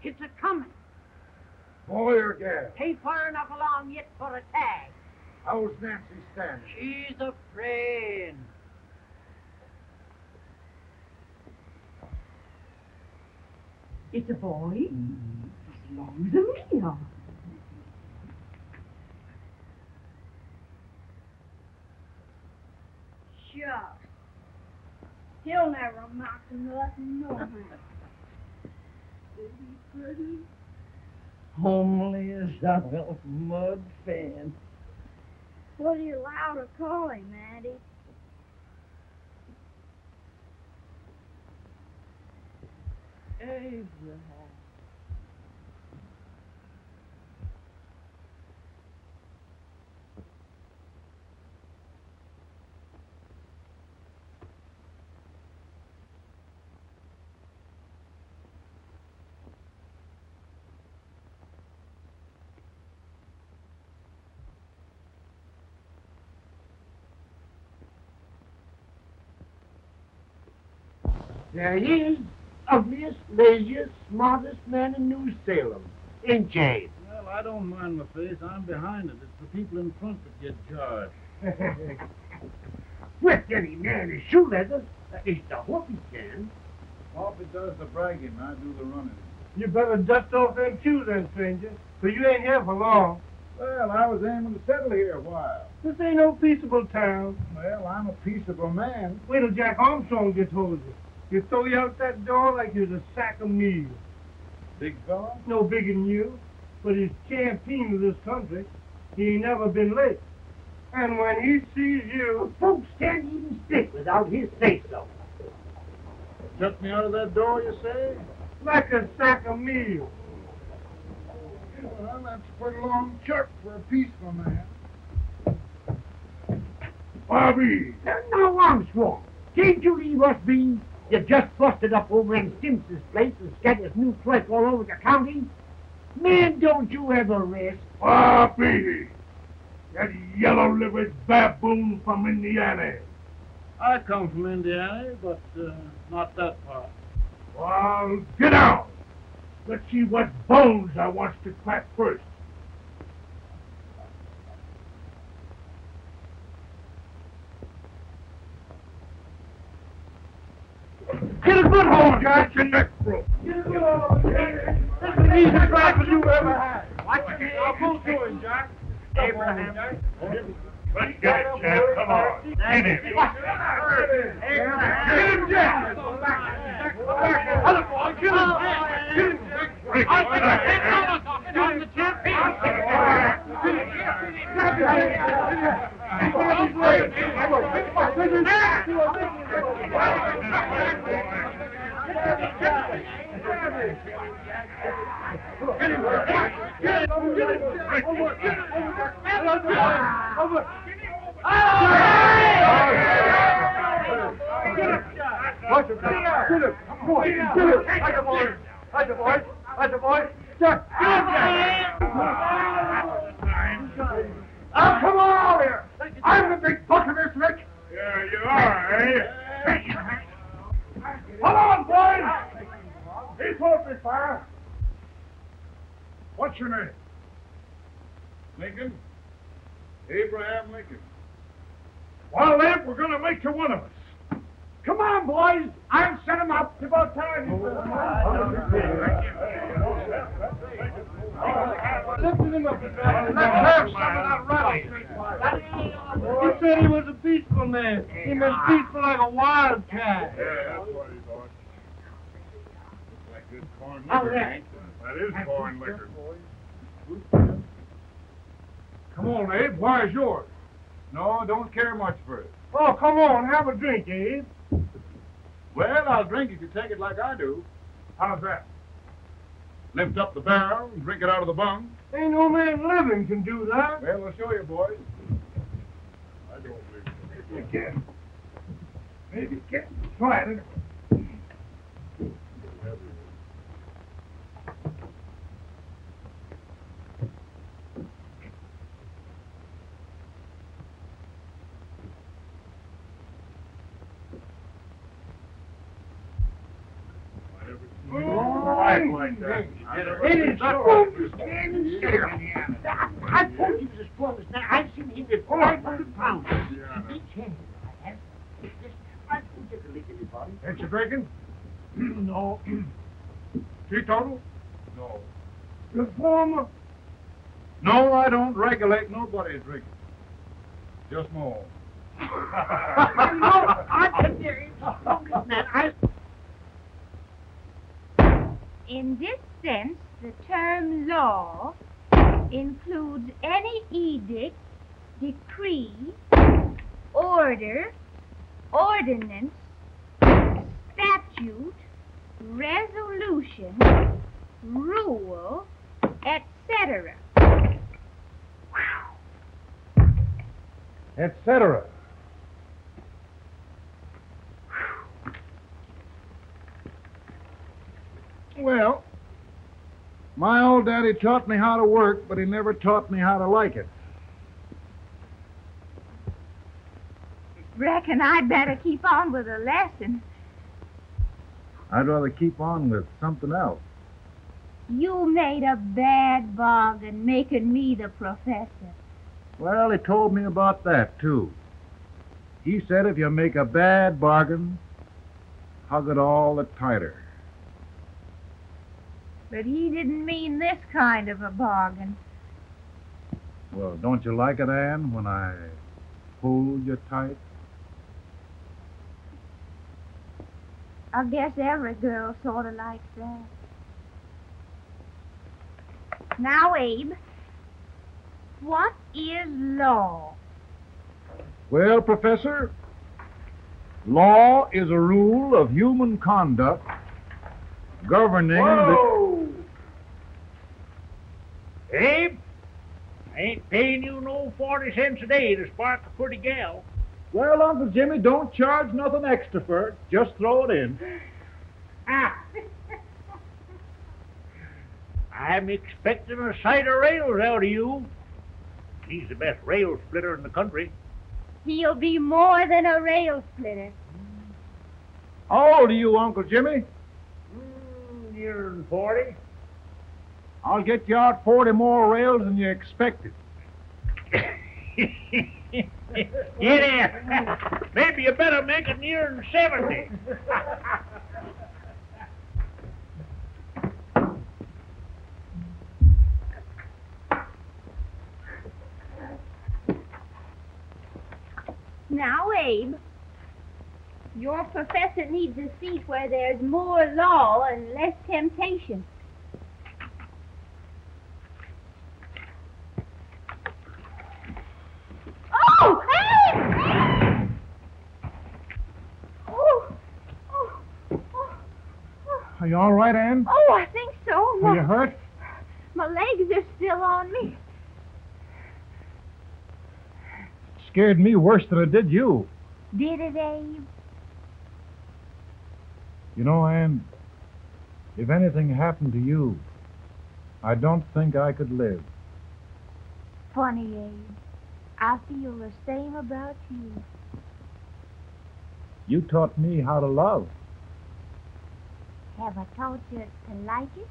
It's a-coming. Boy or gal? Ain't far enough along yet for a tag. How's Nancy standing? She's a-praying. It's a boy? As long as a meal. Shucks. He'll never amount to nothing, no man. Is he pretty? Homely as a mud fan. What are you allowed to call him, Auntie? Abraham. There he is, ugliest, laziest, smartest man in New Salem. In jail. Well, I don't mind my face. I'm behind it. It's the people in front that get charged. With any man in shoe leather, at least I hope he can. Hoppy does the bragging, I do the running. You better dust off them shoes then, stranger, for you ain't here for long. Well, I was aiming to settle here a while. This ain't no peaceable town. Well, I'm a peaceable man. Wait till Jack Armstrong gets hold of you. He'll throw you out that door like you're a sack of meal. Big fella? No bigger than you, but he's champion of this country. He ain't never been late. And when he sees you... Folks can't even speak without his say-so. Took me out of that door, you say? like a sack of meal. Well, that's a pretty long chirp for a peaceful man. Bobby! Now, Armstrong, can't you leave us be? You just busted up over in Simpson's place and scattered new flesh all over the county. Man, don't you ever rest. Bobby! That yellow-livered baboon from Indiana. I come from Indiana, but not that part. Well, get out! Let's see what bones I want to crack first. Get a good hold, Got your neck broke. Get a good hold. This is the easiest rifle you ever had. Watch it. I'll pull to him, Jack. Abraham. Let's get it, Jack. Come on. Get him. Get him, Jack. Other boy, get him. Get him, Jack. I'll take it. Get him, the champ. Oh, come on out here! I'm the big buck of this, Rick! Yeah, you are, eh? Come on, boys! He's supposed to fire. What's your name? Lincoln? Abraham Lincoln. Well, Lamp, we're going to make you one of us. Come on, boys! I'll set him up. It's about time. Lifted him up. Let's have some of that rattlesnake. He said he was a peaceful man. He meant peaceful like a wildcat. Yeah, that's what he thought. Looks like good corn All liquor. right. That is corn liquor. Come on, Abe. Where's yours? No, don't care much for it. Oh, come on. Have a drink, Abe. Well, I'll drink if you take it like I do. How's that? Lift up the barrel and drink it out of the bung. Ain't no man living can do that. Well, we'll show you, boys. I don't believe it. You can. Maybe you can. Try it. act like that. It is spoons, man, and syrup. I told you he was a strong man. I've seen him at 500 pounds. He can't. I have. Listen, I told you to lick anybody. Ain't you drinking? No. Teetotal? No. Reformer. No, I don't regulate nobody's drinking. Just my own. No, I can hear him. Strongest man. In this sense, the term law includes any edict, decree, order, ordinance, statute, resolution, rule, etc. Etc. Well, my old daddy taught me how to work, but he never taught me how to like it. Reckon I'd better keep on with the lesson. I'd rather keep on with something else. You made a bad bargain making me the professor. Well, he told me about that, too. He said if you make a bad bargain, hug it all the tighter. But he didn't mean this kind of a bargain. Well, don't you like it, Ann, when I hold you tight? I guess every girl sort of likes that. Now, Abe, what is law? Well, Professor, law is a rule of human conduct governing Whoa! Abe, I ain't paying you no 40 cents a day to spark a pretty gal. Well, Uncle Jimmy, don't charge nothing extra for it. Just throw it in. Ah. I'm expecting a sight of rails out of you. He's the best rail splitter in the country. He'll be more than a rail splitter. How old are you, Uncle Jimmy? Near 40. I'll get you out 40 more rails than you expected. Yeah. Maybe you better make it near 70. Now, Abe, your professor needs a seat where there's more law and less temptation. Oh, Abe! Oh, oh, oh, oh. Are you all right, Ann? Oh, I think so. Are you hurt? My legs are still on me. Scared me worse than it did you. Did it, Abe? You know, Ann, if anything happened to you, I don't think I could live. Funny, Abe. I feel the same about you. You taught me how to love. Have I taught you to like it?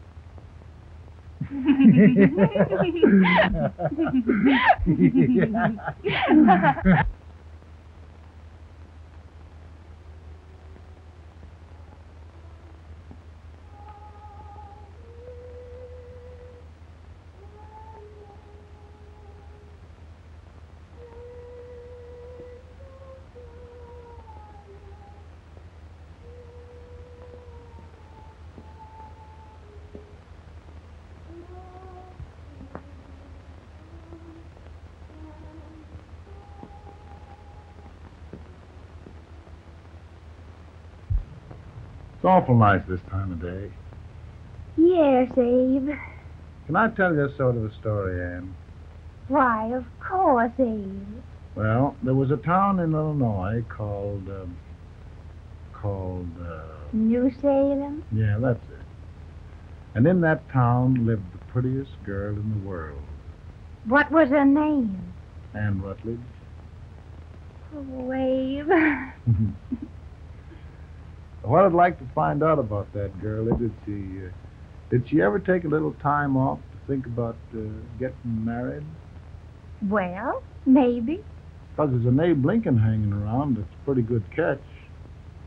It's awful nice this time of day. Yes, Abe. Can I tell you sort of a story, Ann? Why, of course, Abe. Well, there was a town in Illinois called, New Salem? yeah, that's it. And in that town lived the prettiest girl in the world, What was her name? Ann Rutledge. Oh, Abe. What I'd like to find out about that girl is, did Did she ever take a little time off to think about getting married? Well, maybe. Because there's an Abe Lincoln hanging around that's a pretty good catch.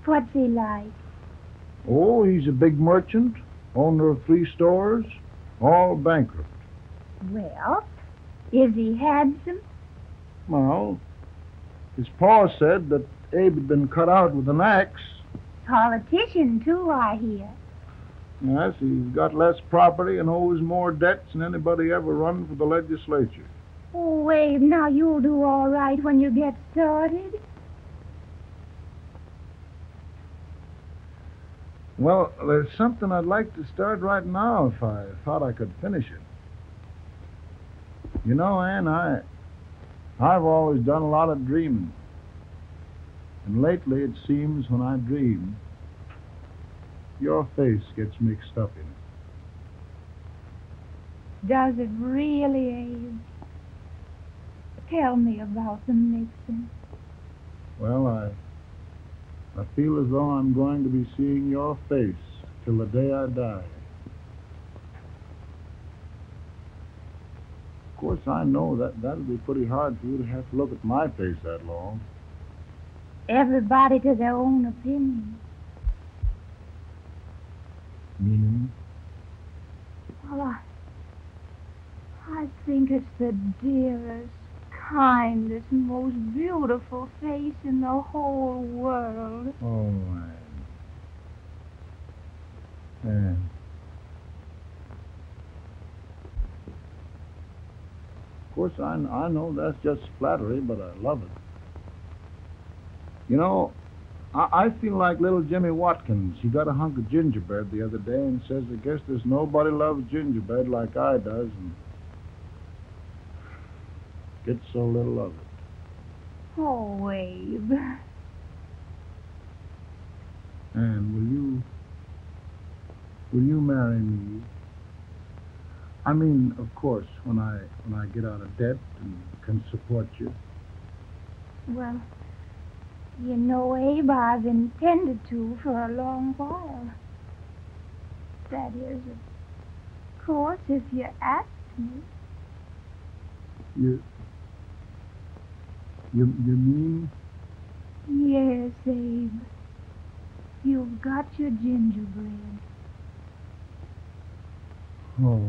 What's he like? Oh, he's a big merchant, owner of 3 stores, all bankrupt. Well, is he handsome? Well, his pa said that Abe had been cut out with an axe. Politician, too, I hear. Yes, he's got less property and owes more debts than anybody ever run for the legislature. Oh, Abe, now you'll do all right when you get started. Well, there's something I'd like to start right now if I thought I could finish it. You know, Ann, I've always done a lot of dreaming. And lately it seems when I dream, your face gets mixed up in it. Does it really, Abe? Tell me about the mixing. Well, I feel as though I'm going to be seeing your face till the day I die. Of course, I know that'll be pretty hard for you to have to look at my face that long. Everybody to their own opinion. Meaning? Well, I think it's the dearest, kindest, most beautiful face in the whole world. Oh, Ann. Of course, I know that's just flattery, but I love it. You know, I feel like little Jimmy Watkins. He got a hunk of gingerbread the other day and says, I guess there's nobody loves gingerbread like I does, and gets so little of it. Oh, Abe. And will you marry me? I mean, of course, when I get out of debt and can support you. Well, you know, Abe, I've intended to for a long while. That is, of course, if you ask me. You mean? Yes, Abe. You've got your gingerbread. Oh.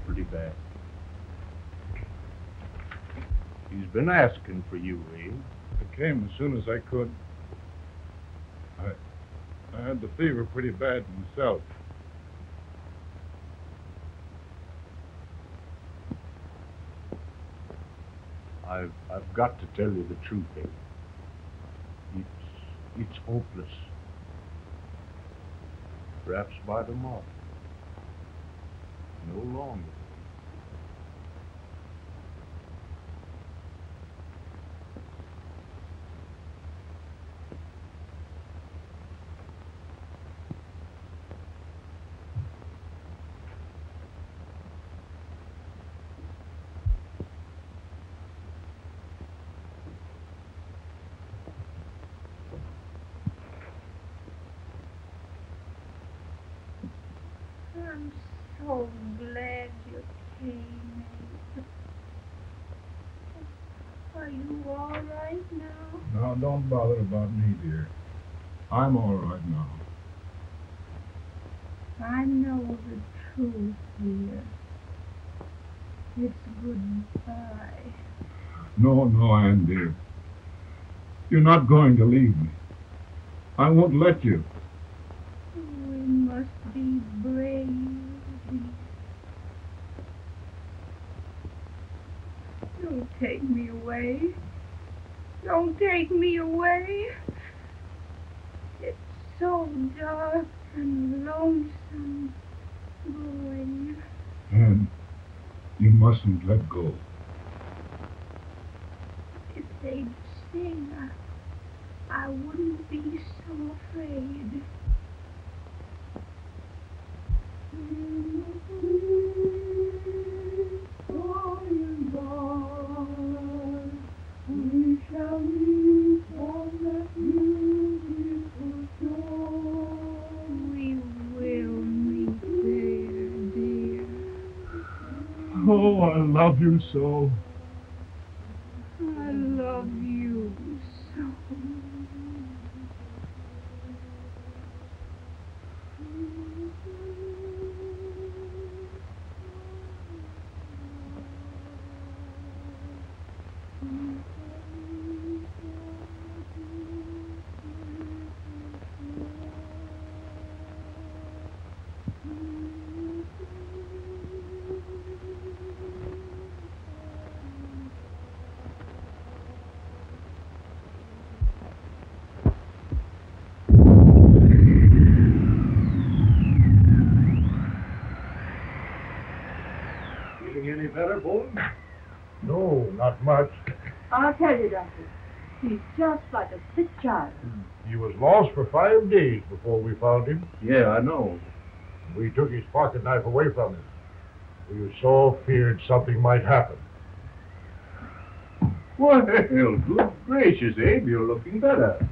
Pretty bad. He's been asking for you, Abe. I came as soon as I could. I had the fever pretty bad myself. I've got to tell you the truth, Abe. It's hopeless. Perhaps by tomorrow. No longer. I'm so glad you came, Abe. Are you all right now? Now, don't bother about me, dear. I'm all right now. I know the truth, dear. It's goodbye. No, Ann, dear. You're not going to leave me. I won't let you. We must be brave, dear. Don't take me away. Don't take me away. so dark and lonesome, boy. And you mustn't let go. If they'd sing, I wouldn't be so afraid. By and by, we shall meet on that beautiful shore. We will meet there, dear. Oh, I love you so. I love you so. Feeling any better, Boone? No, not much. I'll tell you, Doctor. He's just like a sick child. He was lost for 5 days before we found him. Yeah, I know. We took his pocket knife away from him. We so feared something might happen. Well, good gracious, Abe, you're looking better.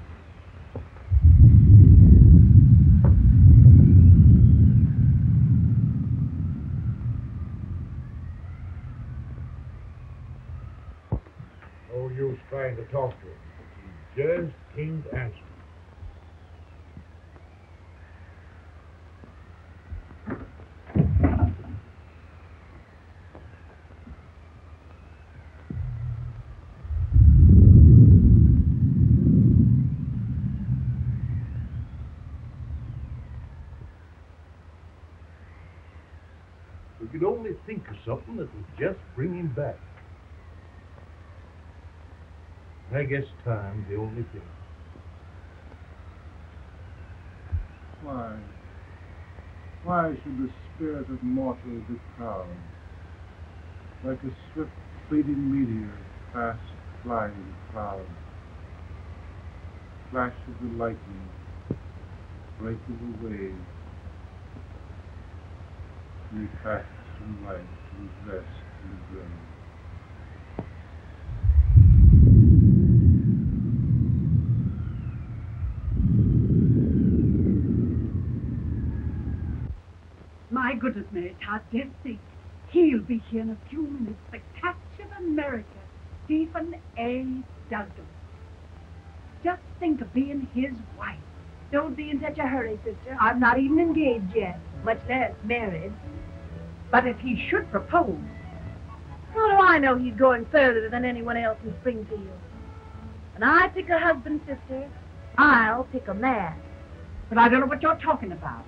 No use trying to talk to him. He just can't answer. We could only think of something that would just bring him back. I guess time's the only thing. Why should the spirit of mortal be proud? Like a swift fleeting meteor, fast flying cloud. Flash of the lightning, break of the wave. We pass from life to rest in the grave. My goodness, Mary Todd, just think. He'll be here in a few minutes. The catch of America, Stephen A. Douglas. Just think of being his wife. Don't be in such a hurry, sister. I'm not even engaged yet, much less married. But if he should propose, How do I know he's going further than anyone else in Springfield? When I pick a husband, sister, I'll pick a man. but I don't know what you're talking about.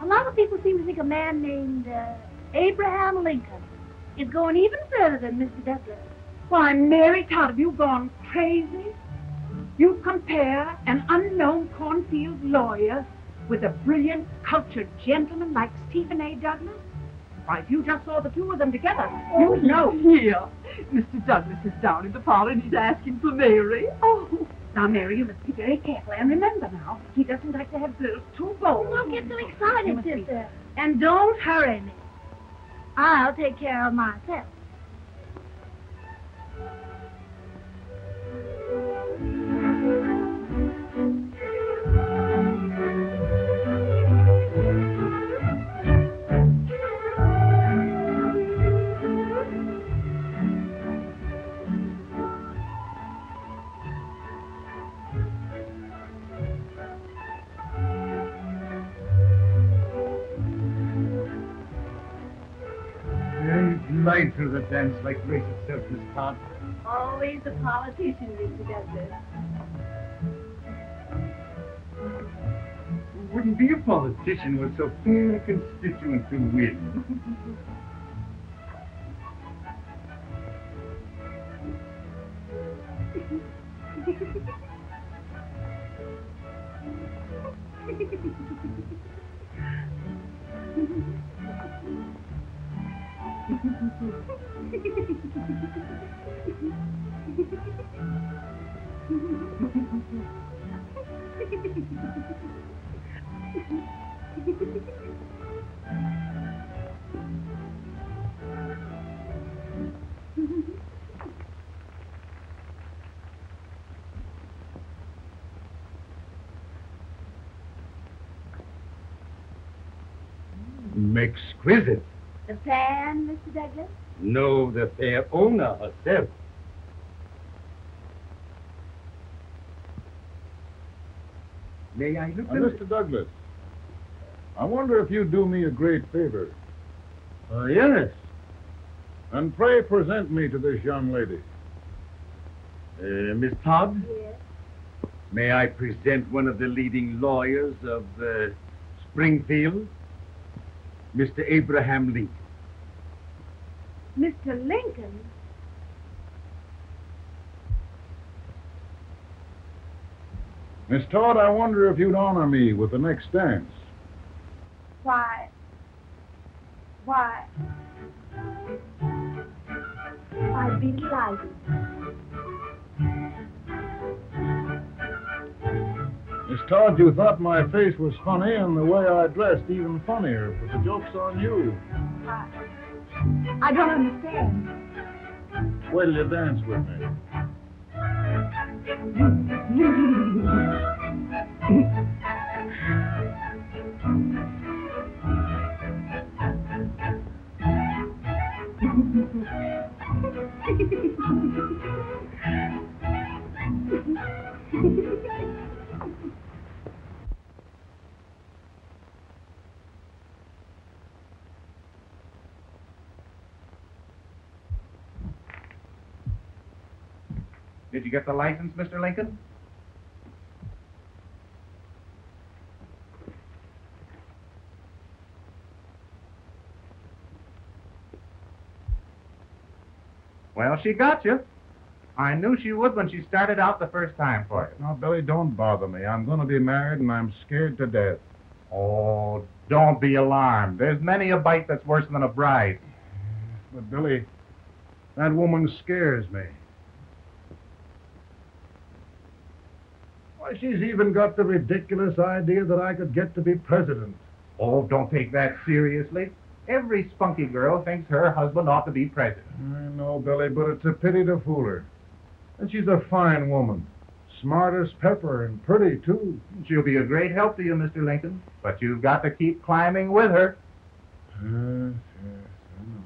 A lot of people seem to think a man named Abraham Lincoln is going even further than Mr. Douglas. Why, Mary Todd, have you gone crazy? You compare an unknown cornfield lawyer with a brilliant, cultured gentleman like Stephen A. Douglas? Why, if you just saw the two of them together, you'd know. Here, Mr. Douglas is down in the parlor and he's asking for Mary. Oh, Now, Mary, you must be very careful. And remember now, he doesn't like to have girls too bold. Don't get so You excited, must be- sister. And don't hurry me. I'll take care of myself. You glide through the dance like grace itself, Miss Todd. Always a politician, Mr. Douglas. Wouldn't be a politician with so fair a constituent to win. Exquisite. The fan, Mr. Douglas? No, the fair owner herself. May I look at Mr. Douglas, I wonder if you'd do me a great favor. Yes. And pray present me to this young lady. Miss Todd? Yes. May I present one of the leading lawyers of Springfield? Mr. Abraham Lincoln. Mr. Lincoln? Miss Todd, I wonder if you'd honor me with the next dance. Why? I'd be delighted. Miss Todd, you thought my face was funny and the way I dressed even funnier, but the joke's on you. I don't understand. Wait till you dance with me. Did you get the license, Mr. Lincoln? Well, she got you. I knew she would when she started out the first time for you. Now, Billy, don't bother me. I'm going to be married and I'm scared to death. Oh, don't be alarmed. There's many a bite that's worse than a bride. But, Billy, that woman scares me. Why, she's even got the ridiculous idea that I could get to be president. Oh, don't take that seriously. Every spunky girl thinks her husband ought to be president. I know, Billy, but it's a pity to fool her. And she's a fine woman. Smart as pepper and pretty, too. She'll be a great help to you, Mr. Lincoln. But you've got to keep climbing with her. Yes, I know.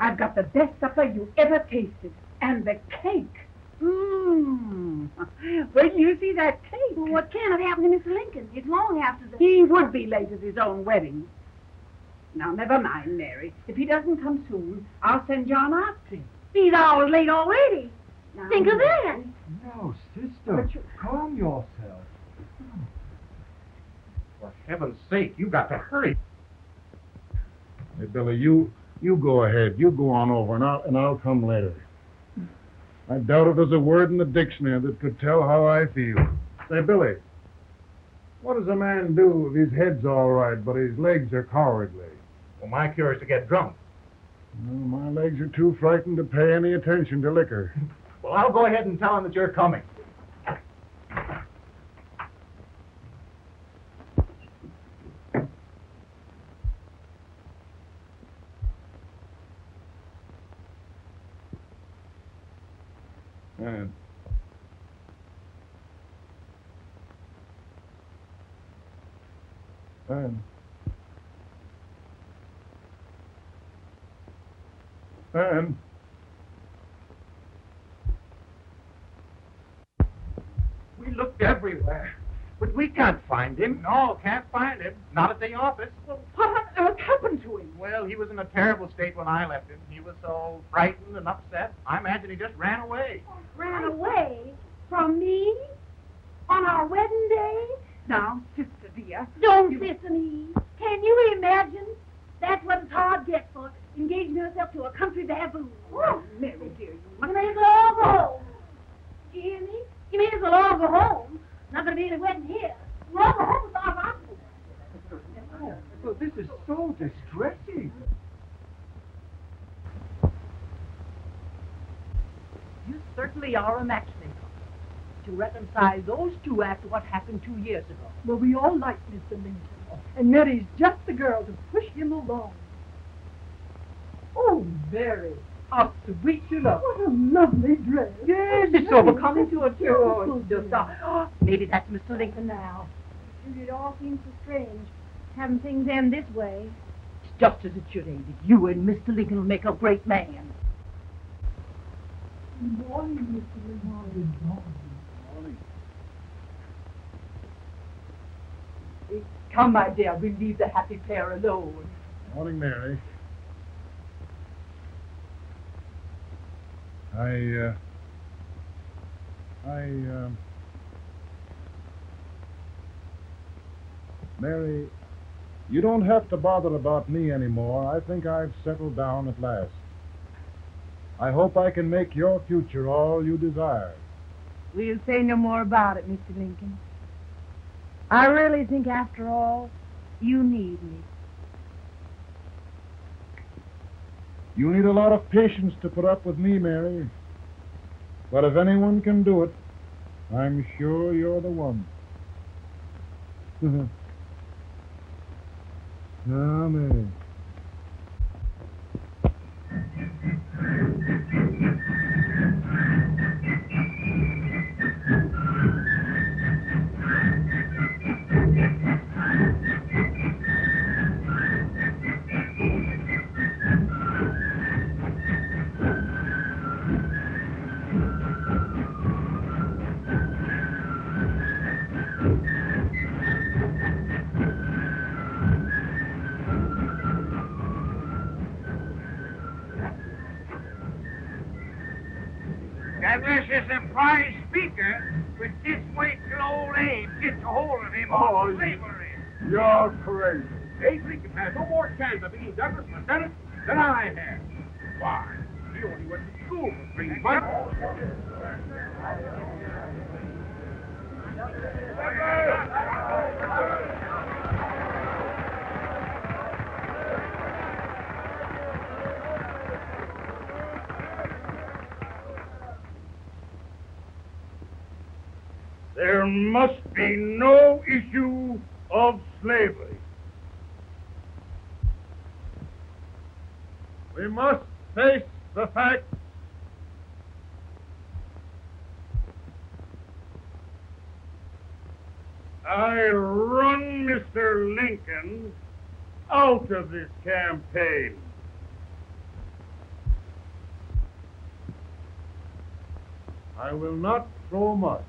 I've got the best supper you ever tasted. And the cake. Mmm. Wait till you see that cake. Well, what can have happened to Mr. Lincoln? It's long after the... He would be late at his own wedding. Now, never mind, Mary. If he doesn't come soon, I'll send John after him. He's hours late already. Now, Think of that. No, sister. Calm yourself. For heaven's sake, you've got to hurry. Hey, Billy, you go ahead. You go on over, and I'll come later. I doubt if there's a word in the dictionary that could tell how I feel. Say, Billy, what does a man do if his head's all right, but his legs are cowardly? Well, my cure is to get drunk. Well, my legs are too frightened to pay any attention to liquor. Well, I'll go ahead and tell him that you're coming. And We looked everywhere, but we can't find him. No, can't find him. Not at the office. Well, what on earth happened to him? Well, he was in a terrible state when I left him. He was so frightened and upset. I imagine he just ran away. Ran away from me? On our wedding day? Now, sister dear. Don't sister me. Can you imagine? That's what it's hard gets for engaging herself to a country baboon. Oh, Mary dear, You may as well all go home. Do you hear me? You may as well all go home. Not going to be any wedding here. You all go but this is so distressing. You certainly are a matchmaker. To reconcile those two after what happened 2 years ago. Well, we all like Mr. Lincoln. And Mary's just the girl to push him along. Oh, Mary, how sweet you look. What a lovely dress. Yes, it's overcoming to a too. Maybe that's Mr. Lincoln now. It all seems so strange, having things end this way. It's just as it should, Ada. You and Mr. Lincoln will make a great man. Good morning, Mr. Lincoln. Good morning. Come, my dear, we'll leave the happy pair alone. Morning, Mary. Mary, you don't have to bother about me anymore. I think I've settled down at last. I hope I can make your future all you desire. We'll say no more about it, Mr. Lincoln. I really think, after all, you need me. You need a lot of patience to put up with me, Mary. But if anyone can do it, I'm sure you're the one. Ah, Mary. Douglas is a prize speaker, but just wait till old Abe gets a hold of him on slavery. You're crazy. Abe Lincoln has no more chance of being Douglas for Senate than I have. Why? He only went to school for 3 months. There must be no issue of slavery. We must face the facts. I run Mr. Lincoln out of this campaign. I will not throw much.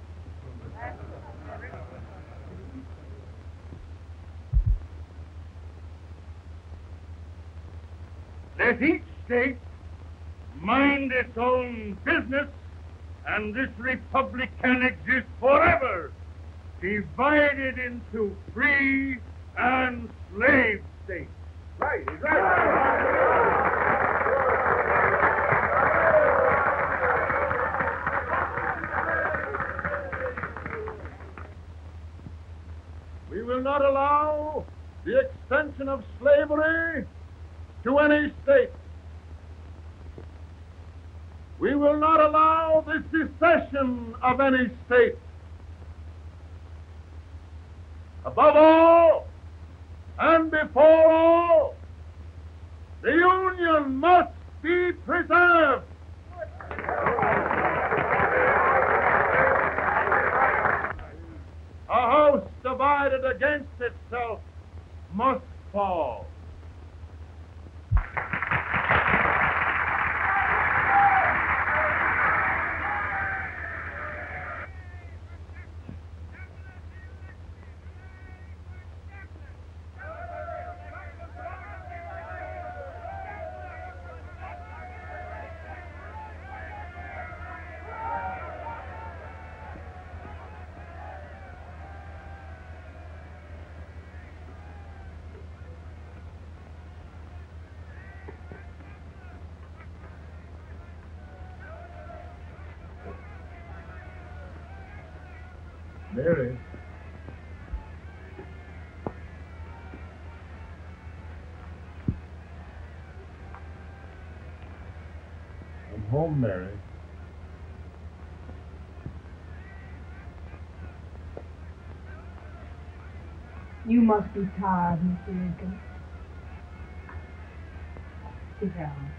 Let each state mind its own business, and this republic can exist forever, divided into free and slave states. Right, exactly. We will not allow the extension of slavery to any state. We will not allow the secession of any state. Above all and before all, the Union must be preserved. A house divided against itself must fall. Mary. Come, Mary. You must be tired, Mr. Lincoln. Sit down.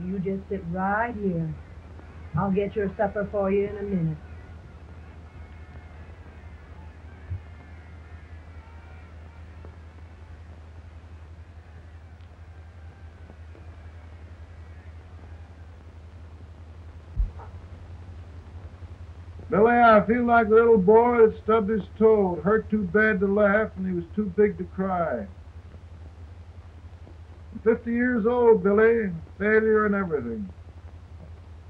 You just sit right here. I'll get your supper for you in a minute. Billy, I feel like the little boy that stubbed his toe. It hurt too bad to laugh, and he was too big to cry. I'm 50 years old, Billy. Failure and everything.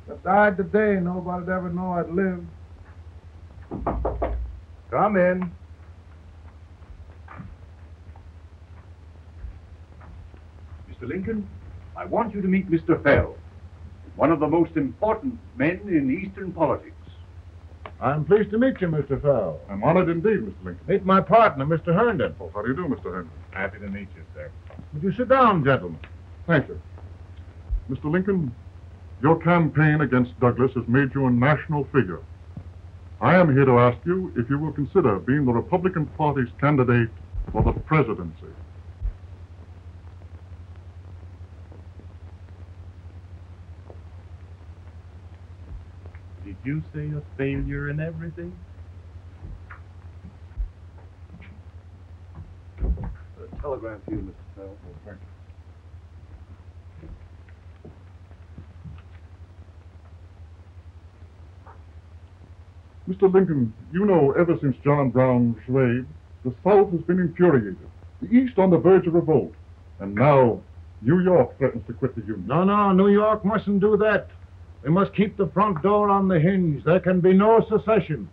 If I died today, nobody'd ever know I'd lived. Come in. Mr. Lincoln, I want you to meet Mr. Fell, one of the most important men in Eastern politics. I'm pleased to meet you, Mr. Fell. I'm honored indeed, Mr. Lincoln. Meet my partner, Mr. Herndon. Oh, how do you do, Mr. Herndon? Happy to meet you, sir. Would you sit down, gentlemen? Thank you. Mr. Lincoln, your campaign against Douglas has made you a national figure. I am here to ask you if you will consider being the Republican Party's candidate for the presidency. Did you say a failure in everything? A telegram for you, Mr. Fell. Oh, thank you. Mr. Lincoln, you know ever since John Brown was slain, the South has been infuriated, the East on the verge of revolt, and now New York threatens to quit the Union. No, New York mustn't do that. We must keep the front door on the hinge. There can be no secession.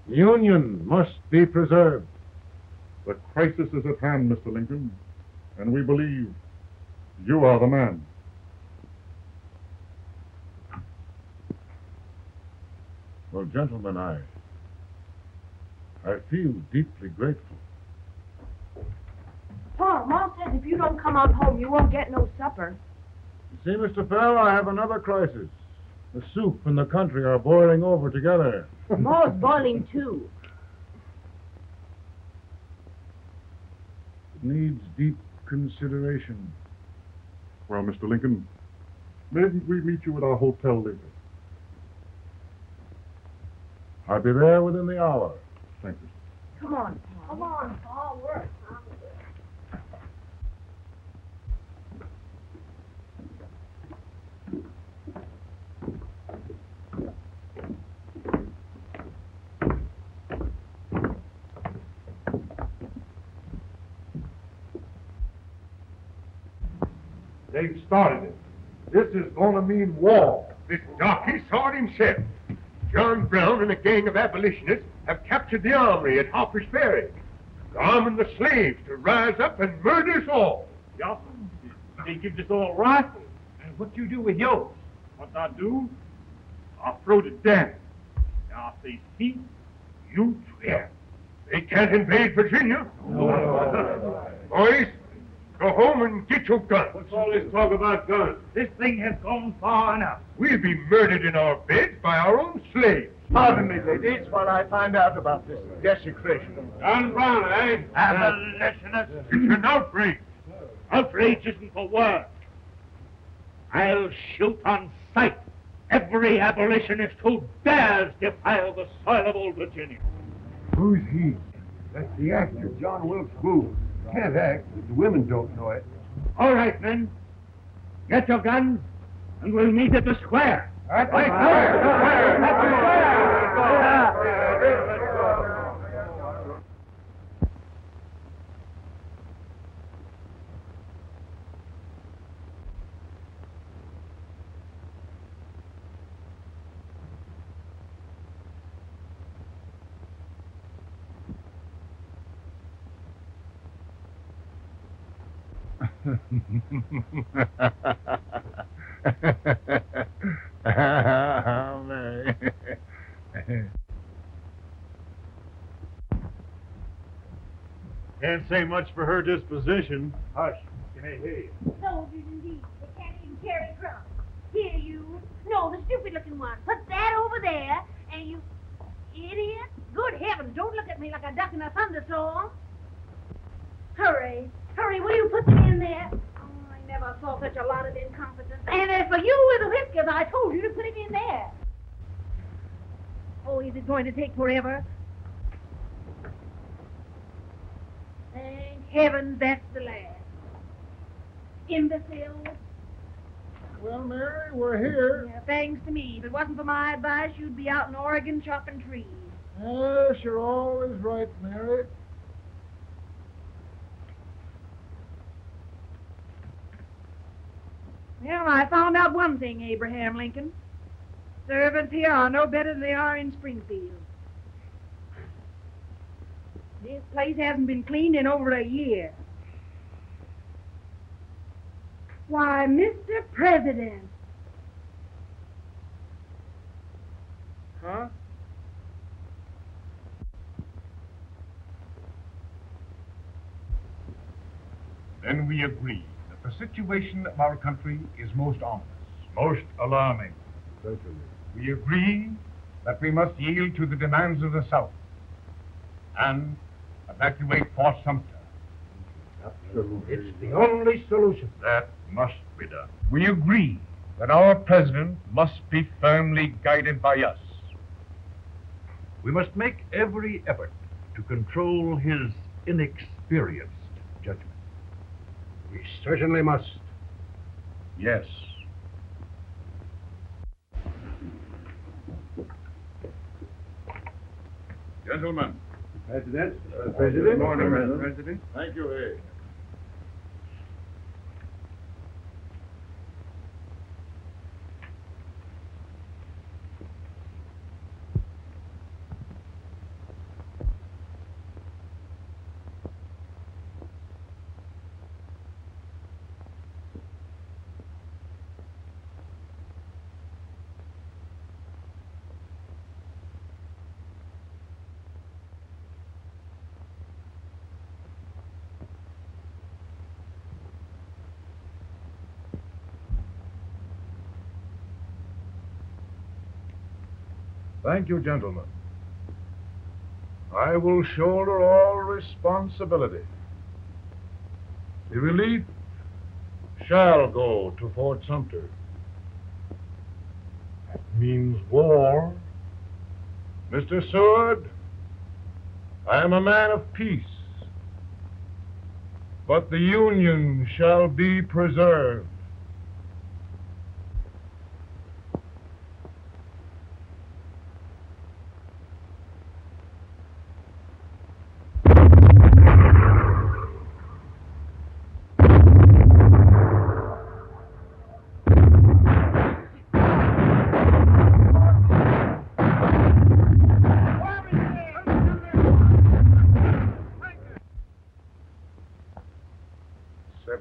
The Union must be preserved. The crisis is at hand, Mr. Lincoln, and we believe you are the man. Well, gentlemen, I feel deeply grateful. Pa, Ma says if you don't come on home, you won't get no supper. You see, Mr. Fell, I have another crisis. The soup and the country are boiling over together. Ma's boiling too. It needs deep consideration. Well, Mr. Lincoln, maybe we meet you at our hotel later. I'll be there within the hour. Thank you. Come on, Pa. Come on, Pa. We're They've started it. This is going to mean war. This darky saw it himself. John Brown and a gang of abolitionists have captured the armory at Harper's Ferry. They're arming the slaves to rise up and murder us all. Yeah, they give us all rifles. And what you do with yours? What I do? I throw the down. Now, if they see, you Yeah. They can't invade Virginia. Boys, go home and get your guns. What's all this talk about guns? This thing has gone far enough. We'll be murdered in our beds by our own slaves. Pardon me, ladies, while I find out about this desecration. John Brown, eh? Abolitionists. It's an outrage. Outrage isn't the word. I'll shoot on sight every abolitionist who dares defile the soil of old Virginia. Who's he? That's the actor, John Wilkes Booth. Can't act, but the women don't know it. All right, men. Get your guns, and we'll meet at the square. At the square! Oh, Mary. Can't say much for her disposition. Hush. Can I hear you? Soldiers indeed. They can't even carry crumbs. Here, you. No, the stupid-looking one. Put that over there, and you... Idiot. Good heavens, don't look at me like a duck in a thunderstorm. Hurry. Hurry, will you put them in there? Oh, I never saw such a lot of incompetence. And as for you with the whiskers, I told you to put him in there. Oh, is it going to take forever? Thank heavens that's the last. Imbecile. Well, Mary, we're here. Yeah, thanks to me. If it wasn't for my advice, you'd be out in Oregon chopping trees. Yes, you're always right, Mary. Well, I found out one thing, Abraham Lincoln. Servants here are no better than they are in Springfield. This place hasn't been cleaned in over a year. Why, Mr. President. Huh? Then we agree that the situation of our country is most ominous. Most alarming. Certainly. We agree that we must yield to the demands of the South and evacuate Fort Sumter. Absolutely. It's the only solution. That must be done. We agree that our president must be firmly guided by us. We must make every effort to control his inexperienced judgment. We certainly must. Yes. Gentlemen. President. President. Good morning, President. President. Thank you, Hay. Thank you, gentlemen. I will shoulder all responsibility. The relief shall go to Fort Sumter. That means war. Mr. Seward, I am a man of peace, but the Union shall be preserved.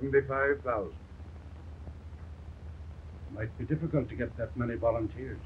$75,000. Might be difficult to get that many volunteers.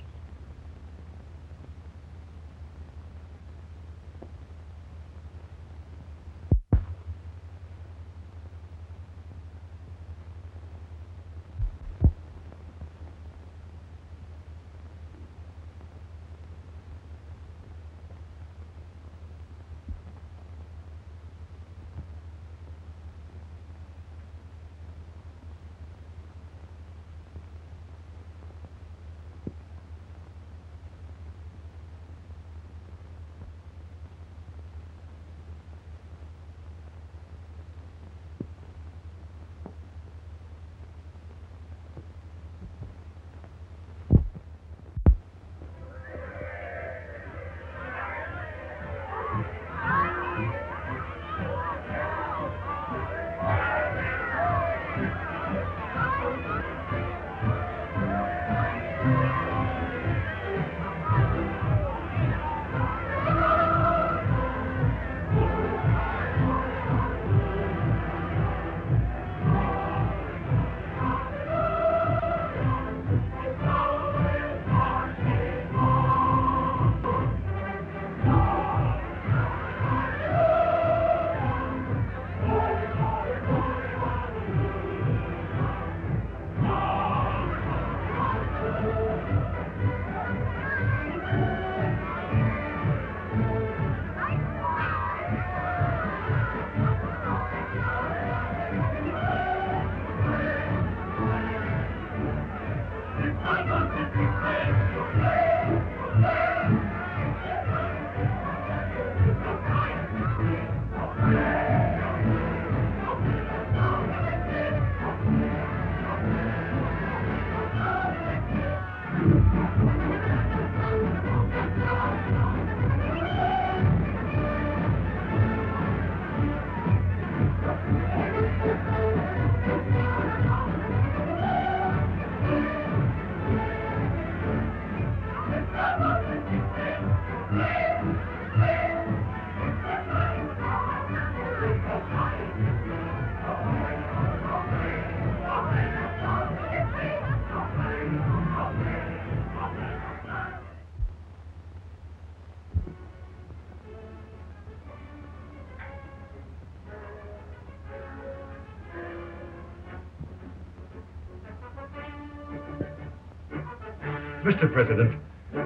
Mr. President,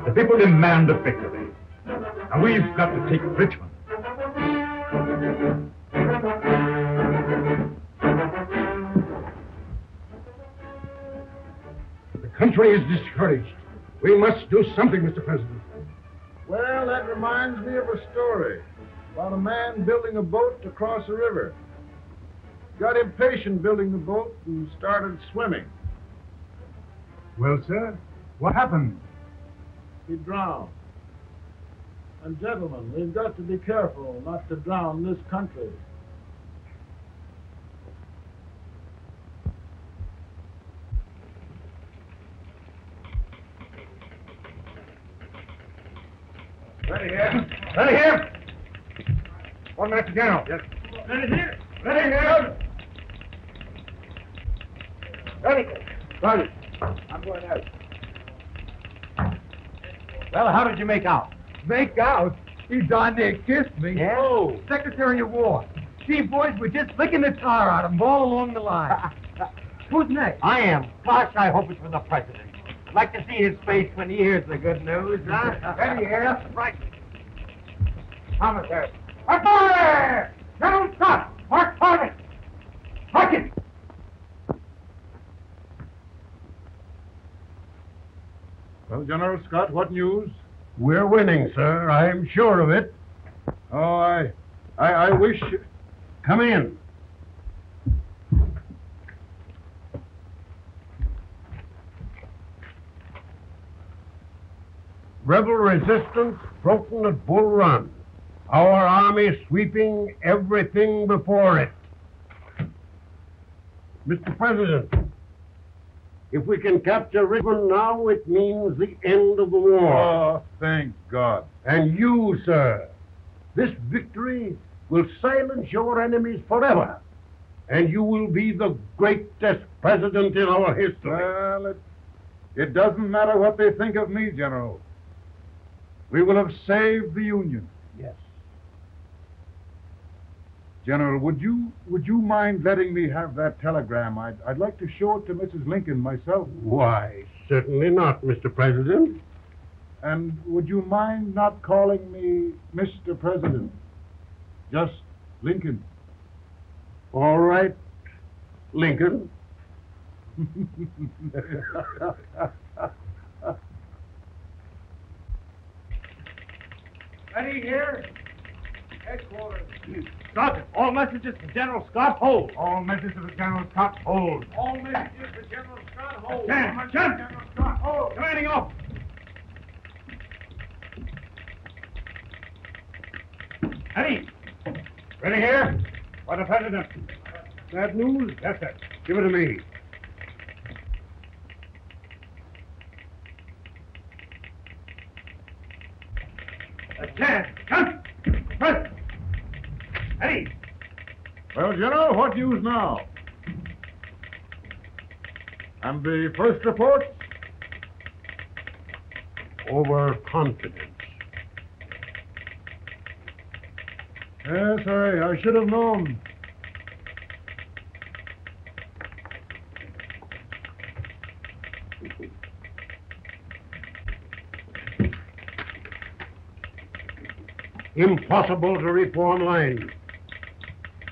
the people demand a victory. Now we've got to take Richmond. The country is discouraged. We must do something, Mr. President. Well, that reminds me of a story about a man building a boat to cross a river. Got impatient building the boat and started swimming. Well, sir, what happened? He drowned. And gentlemen, we've got to be careful not to drown this country. Ready here. Ready here. 1 minute to general. Yes. Ready here. Ready here. Ready. Ready. I'm going out. Well, how did you make out? Make out? He darn near kissed me. Yeah? Oh, Secretary of War. See, boys, we're just flicking the tar out of him all along the line. Who's next? I am. Gosh, I hope it's for the president. I'd like to see his face when he hears the good news, huh? Ready here. Right. Commissary. Authority! General Scott! Mark target! Mark it! Well, General Scott, what news? We're winning, sir. I'm sure of it. Oh, I wish... Come in. Rebel resistance broken at Bull Run. Our army sweeping everything before it. Mr. President, if we can capture Richmond now, it means the end of the war. Oh, thank God. And you, sir, this victory will silence your enemies forever. And you will be the greatest president in our history. Well, it doesn't matter what they think of me, General. We will have saved the Union. Yes. General, would you mind letting me have that telegram? I'd like to show it to Mrs. Lincoln myself. Why, certainly not, Mr. President. And would you mind not calling me Mr. President? Just Lincoln. All right, Lincoln. Ready here. Headquarters. Sergeant, all messages to General Scott, hold. All messages to General Scott, hold. All messages to General Scott, hold. General Scott, hold. Commanding off. Ready. Ready here. For the President. Bad news? Yes, sir. Give it to me. A chance. Come. President. Ready. Well, General, what news now? And the first report? Overconfidence. Yes, I should have known. Impossible to reform lines.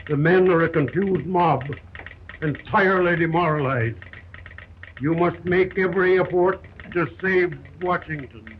The men are a confused mob, entirely demoralized. You must make every effort to save Washington.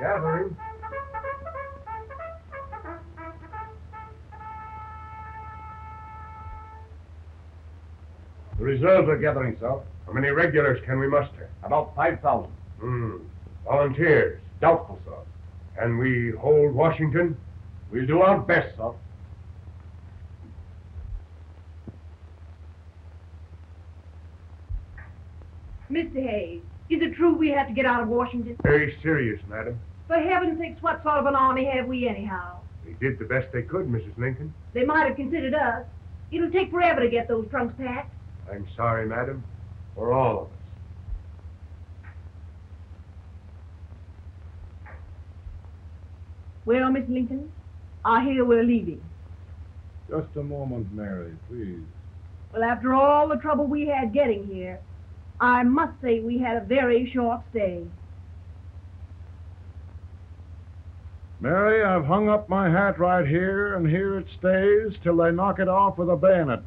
Gathering. The reserves are gathering, sir. How many regulars can we muster? About 5,000. Volunteers? Doubtful, sir. Can we hold Washington? We'll do our best, sir. Mr. Hayes, is it true we have to get out of Washington? Very serious, madam. For heaven's sakes, what sort of an army have we anyhow? They did the best they could, Mrs. Lincoln. They might have considered us. It'll take forever to get those trunks packed. I'm sorry, madam, for all of us. Well, Miss Lincoln, I hear we're leaving. Just a moment, Mary, please. Well, after all the trouble we had getting here, I must say we had a very short stay. Mary, I've hung up my hat right here, and here it stays till they knock it off with a bayonet.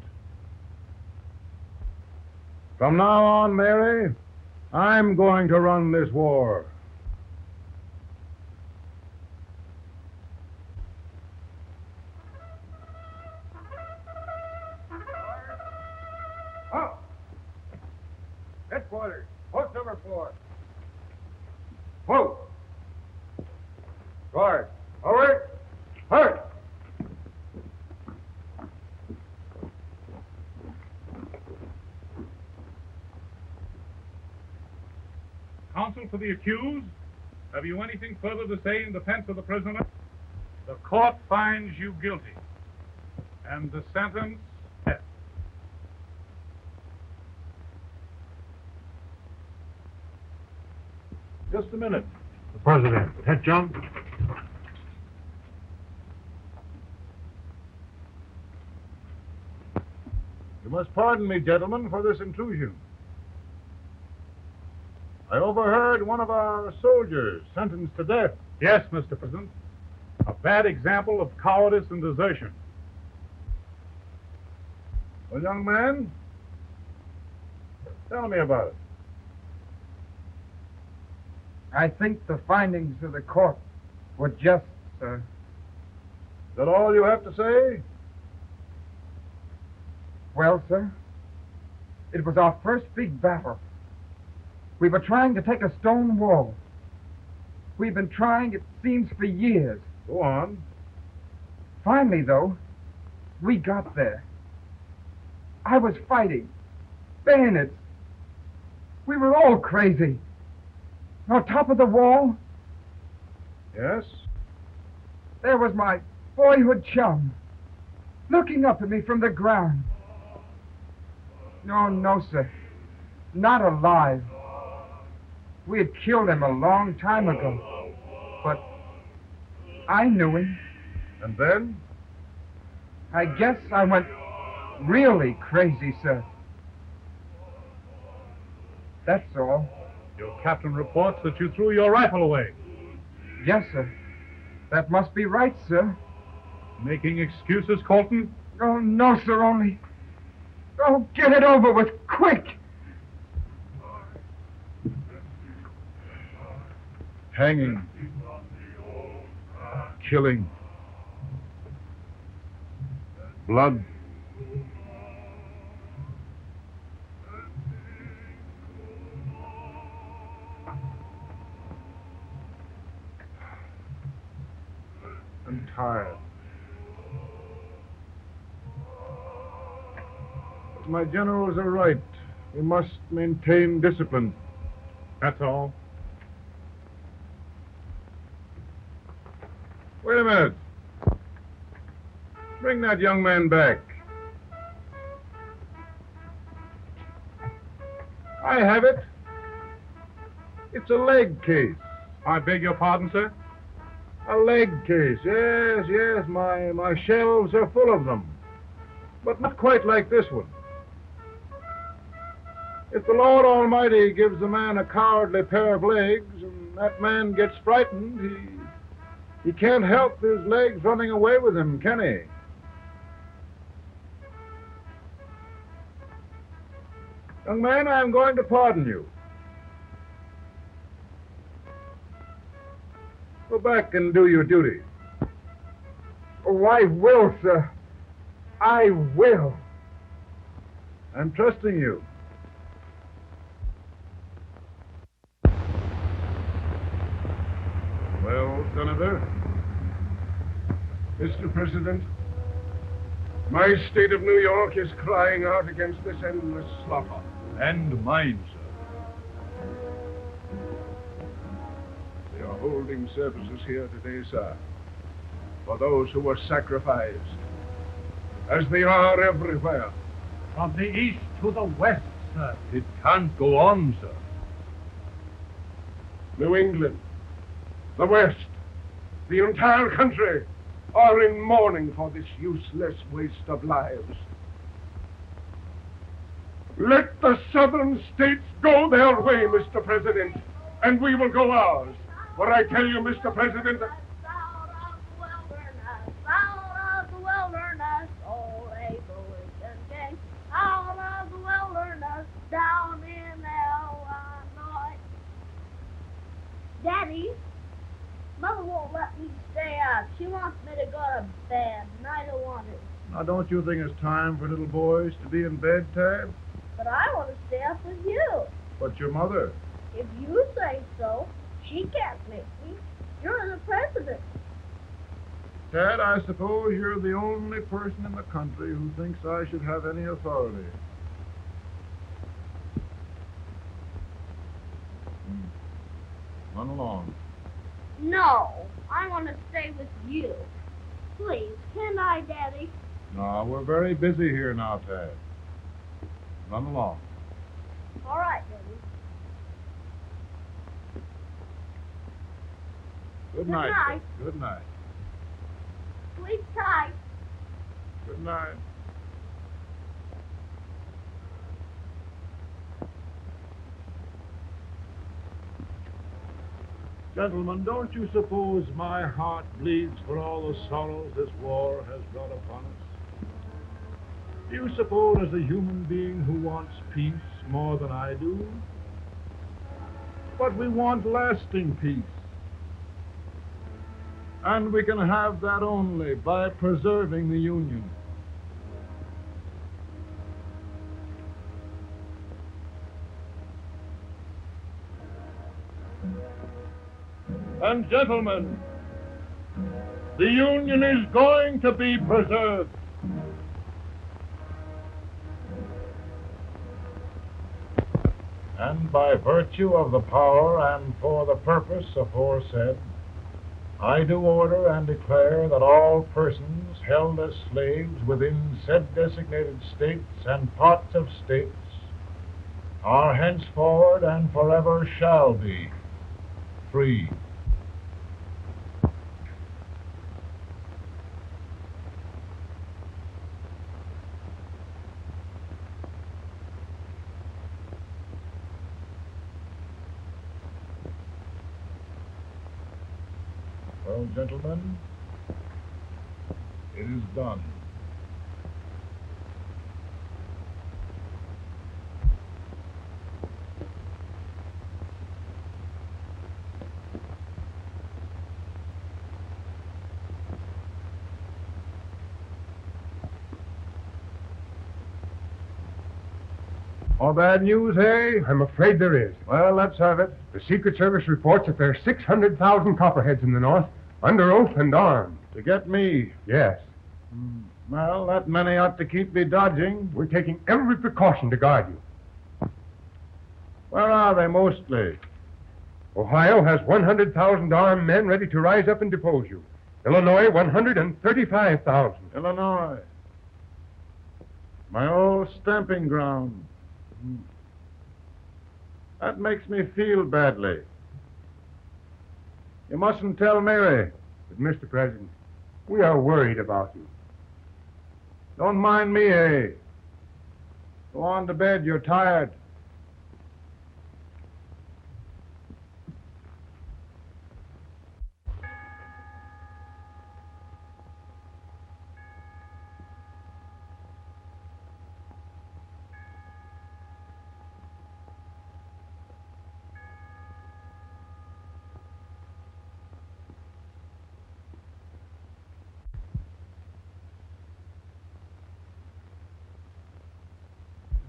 From now on, Mary, I'm going to run this war. Up! Headquarters, post number 4. Whoa! Guard, forward, hurry! Counsel for the accused, have you anything further to say in defense of the prisoner? The court finds you guilty, and the sentence death. Just a minute. The President. Head, John. You must pardon me, gentlemen, for this intrusion. I overheard one of our soldiers sentenced to death. Yes, Mr. President. A bad example of cowardice and desertion. Well, young man, tell me about it. I think the findings of the court were just, sir. Is that all you have to say? Well, sir, it was our first big battle. We were trying to take a stone wall. We've been trying, it seems, for years. Go on. Finally, though, we got there. I was fighting. Bayonets. We were all crazy. On top of the wall, Yes? there was my boyhood chum, looking up at me from the ground. No, sir. Not alive. We had killed him a long time ago. But I knew him. And then? I guess I went really crazy, sir. That's all. Your captain reports that you threw your rifle away. Yes, sir. That must be right, sir. Making excuses, Colton? Oh, no, sir, only... Oh, get it over with, quick! Hanging. Killing. Blood. I'm tired. But my generals are right. We must maintain discipline. That's all. Wait a minute. Bring that young man back. I have it. It's a leg case. I beg your pardon, sir? A leg case. Yes. My shelves are full of them. But not quite like this one. If the Lord Almighty gives a man a cowardly pair of legs and that man gets frightened, he can't help his legs running away with him, can he? Young man, I'm going to pardon you. Go back and do your duty. Oh, I will, sir. I will. I'm trusting you. Well, Senator? Mr. President, my state of New York is crying out against this endless slaughter. And mine, sir. They are holding services here today, sir, for those who were sacrificed, as they are everywhere. From the east to the west, sir. It can't go on, sir. New England, the West, the entire country are in mourning for this useless waste of lives. Let the southern states go their way, Mr. President, and we will go ours. For I tell you, Mr. President, down in Illinois. Daddy, Mother won't let me stay out. She wants me to go to bed, and I don't want to. Now, don't you think it's time for little boys to be in bed, Tad? But I want to stay up with you. But your mother? If you say so, she can't make me. You're the president. Tad, I suppose you're the only person in the country who thinks I should have any authority. Run along. No, I want to stay with you. Please, can I, Daddy? No, we're very busy here now, Tad. Run along. All right, Daddy. Good night. night. Good night. Sleep tight. Good night. Gentlemen, don't you suppose my heart bleeds for all the sorrows this war has brought upon us? Do you suppose as a human being who wants peace more than I do? But we want lasting peace. And we can have that only by preserving the Union. And gentlemen, the Union is going to be preserved. And by virtue of the power and for the purpose aforesaid, I do order and declare that all persons held as slaves within said designated states and parts of states are henceforward and forever shall be free. Well, gentlemen, it is done. More bad news, eh? I'm afraid there is. Well, let's have it. The Secret Service reports that there are 600,000 copperheads in the North, under oath and armed. To get me? Yes. Well, that many ought to keep me dodging. We're taking every precaution to guard you. Where are they mostly? Ohio has 100,000 armed men ready to rise up and depose you. Illinois, 135,000. Illinois. My old stamping ground. That makes me feel badly. You mustn't tell Mary. But, Mr. President, we are worried about you. Don't mind me, eh? Go on to bed. You're tired.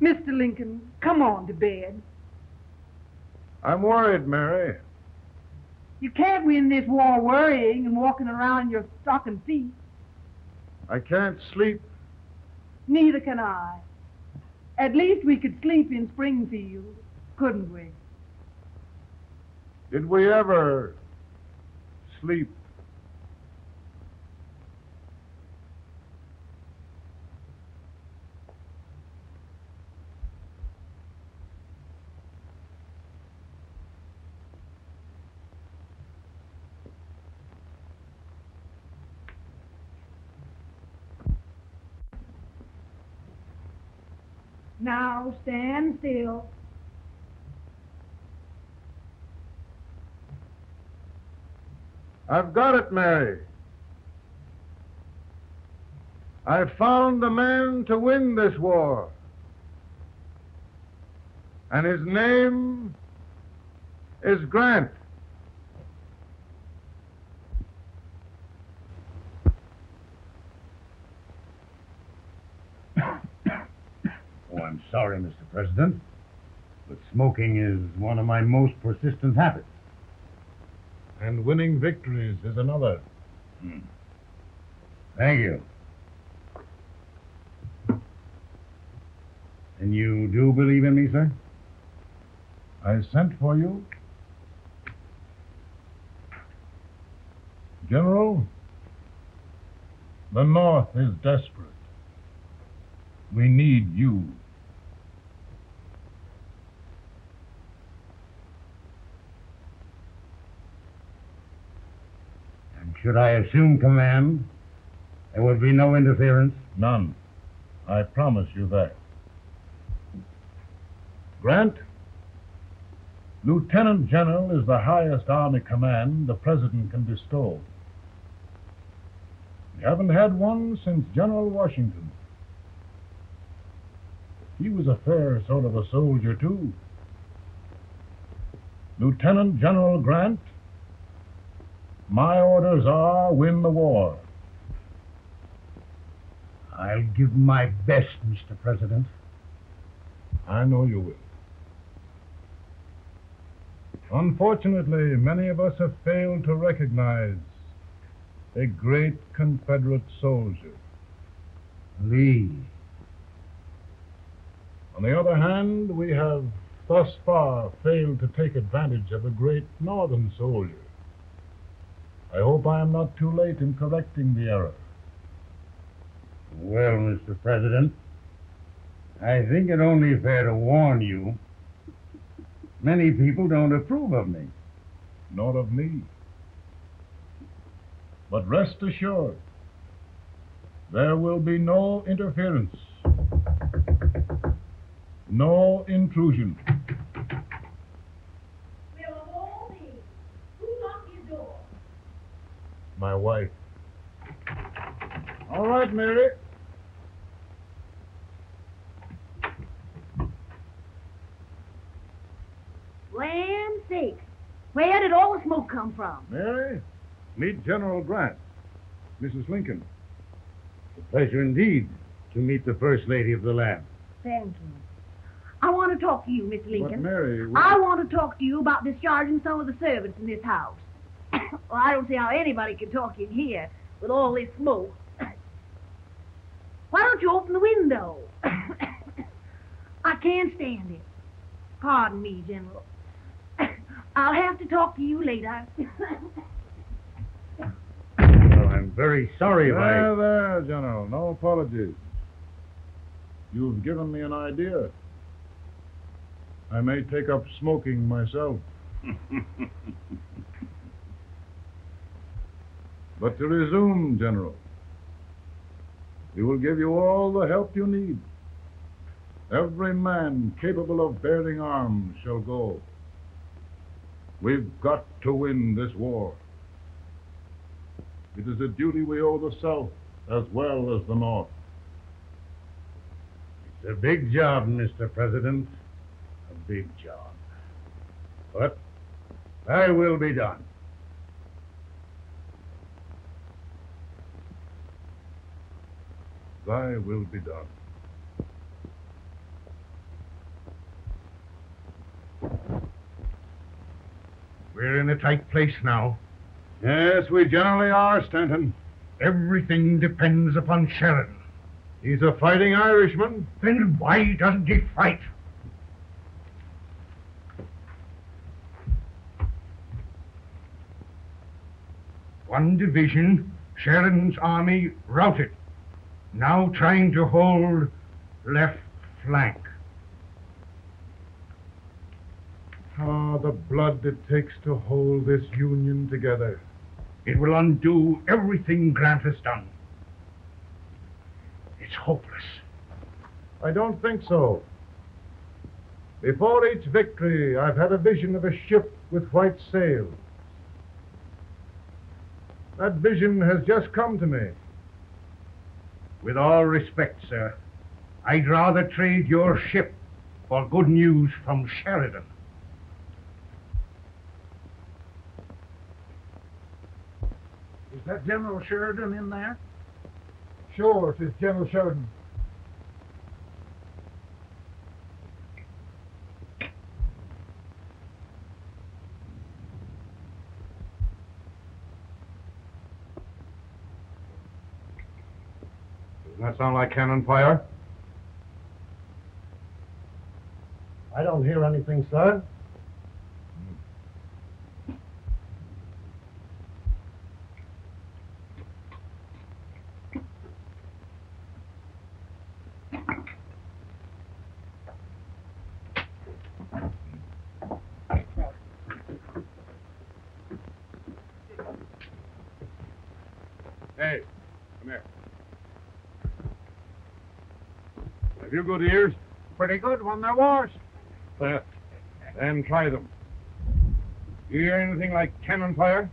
Mr. Lincoln, come on to bed. I'm worried, Mary. You can't win this war worrying and walking around in your stocking feet. I can't sleep. Neither can I. At least we could sleep in Springfield, couldn't we? Did we ever sleep? Now stand still. I've got it, Mary. I've found the man to win this war. And his name is Grant. Oh, I'm sorry, Mr. President, but smoking is one of my most persistent habits. And winning victories is another. Thank you. And you do believe in me, sir? I sent for you. General, the North is desperate. We need you. And should I assume command, there would be no interference? None. I promise you that. Grant, Lieutenant General is the highest army command the President can bestow. We haven't had one since General Washington. He was a fair sort of a soldier, too. Lieutenant General Grant, my orders are win the war. I'll give my best, Mr. President. I know you will. Unfortunately, many of us have failed to recognize a great Confederate soldier. Lee. On the other hand, we have thus far failed to take advantage of a great Northern soldier. I hope I am not too late in correcting the error. Well, Mr. President, I think it only fair to warn you. Many people don't approve of me. Nor of me. But rest assured, there will be no interference. No intrusion. Well, of all things, who locked your door? My wife. All right, Mary. Land sakes, where did all the smoke come from? Mary, meet General Grant. Mrs. Lincoln. It's a pleasure indeed to meet the First Lady of the land. Thank you. I want to talk to you, Miss Lincoln. But, Mary... I want to talk to you about discharging some of the servants in this house. Well, I don't see how anybody can talk in here with all this smoke. Why don't you open the window? I can't stand it. Pardon me, General. I'll have to talk to you later. Well, I'm very sorry if There, General. No apologies. You've given me an idea. I may take up smoking myself. But to resume, General, we will give you all the help you need. Every man capable of bearing arms shall go. We've got to win this war. It is a duty we owe the South as well as the North. It's a big job, Mr. President. A big job. But thy will be done. Thy will be done. We're in a tight place now. Yes, we generally are, Stanton. Everything depends upon Sheridan. He's a fighting Irishman. Then why doesn't he fight? One division, Sheridan's army, routed. Now trying to hold left flank. Ah, the blood it takes to hold this Union together. It will undo everything Grant has done. It's hopeless. I don't think so. Before each victory, I've had a vision of a ship with white sails. That vision has just come to me. With all respect, sir, I'd rather trade your ship for good news from Sheridan. Is that General Sheridan in there? Sure, it is General Sheridan. Doesn't that sound like cannon fire? I don't hear anything, sir. Hey, come here. Have you good ears? Pretty good when there was. Then try them. You hear anything like cannon fire?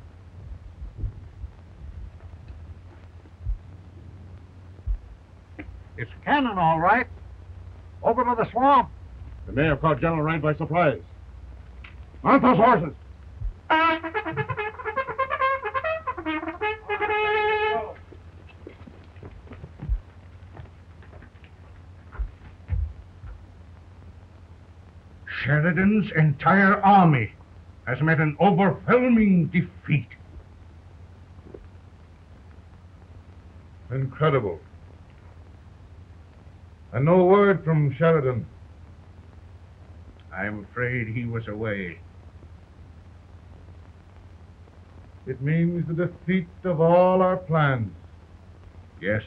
It's cannon, all right. Over to the swamp. They may have caught General Wright by surprise. Mount those horses! Sheridan's entire army has met an overwhelming defeat. Incredible. And no word from Sheridan. I'm afraid he was away. It means the defeat of all our plans. Yes,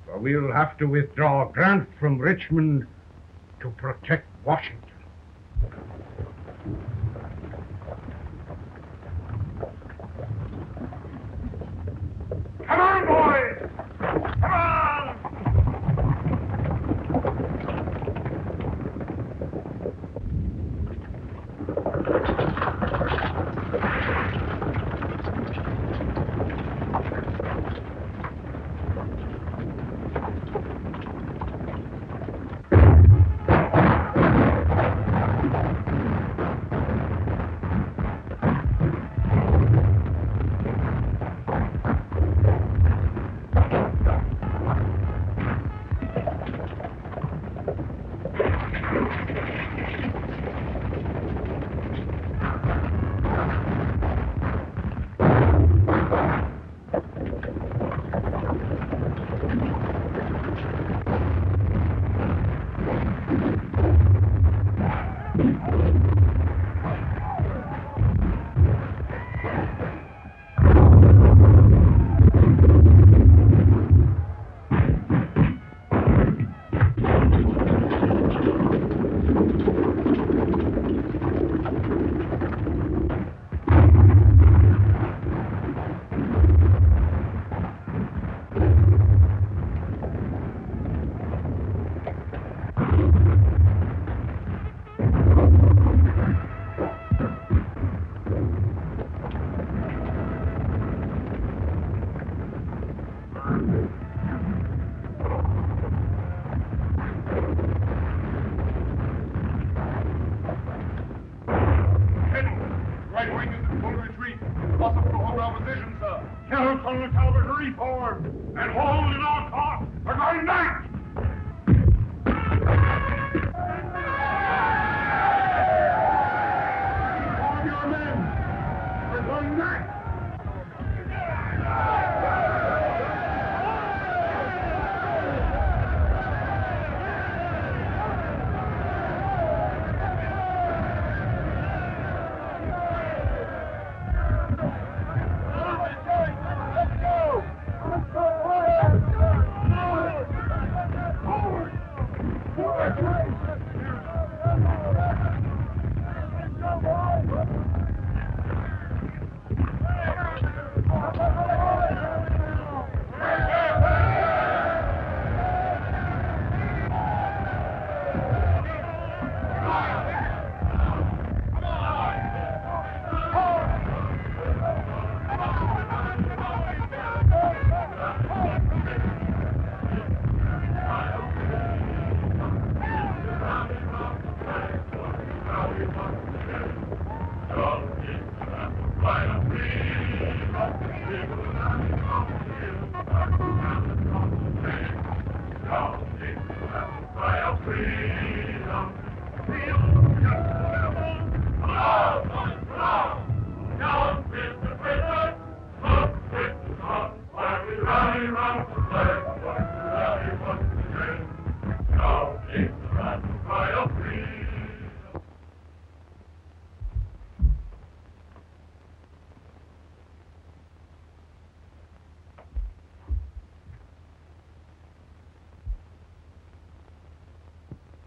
for we'll have to withdraw Grant from Richmond to protect Washington. Come on, boys! Come on!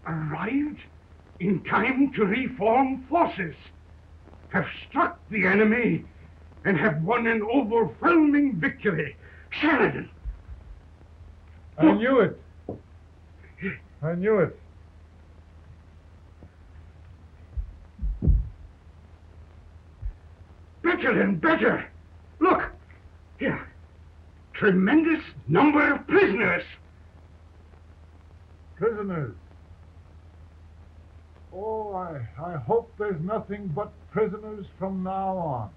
Arrived in time to reform forces, have struck the enemy, and have won an overwhelming victory. Sheridan! I knew it. I knew it. Better and better. Look, here. Tremendous number of prisoners. Prisoners. Oh, I hope there's nothing but prisoners from now on.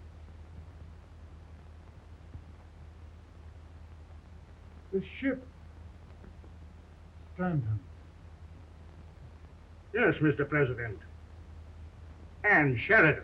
The ship. Stanton. Yes, Mr. President. And Sheridan.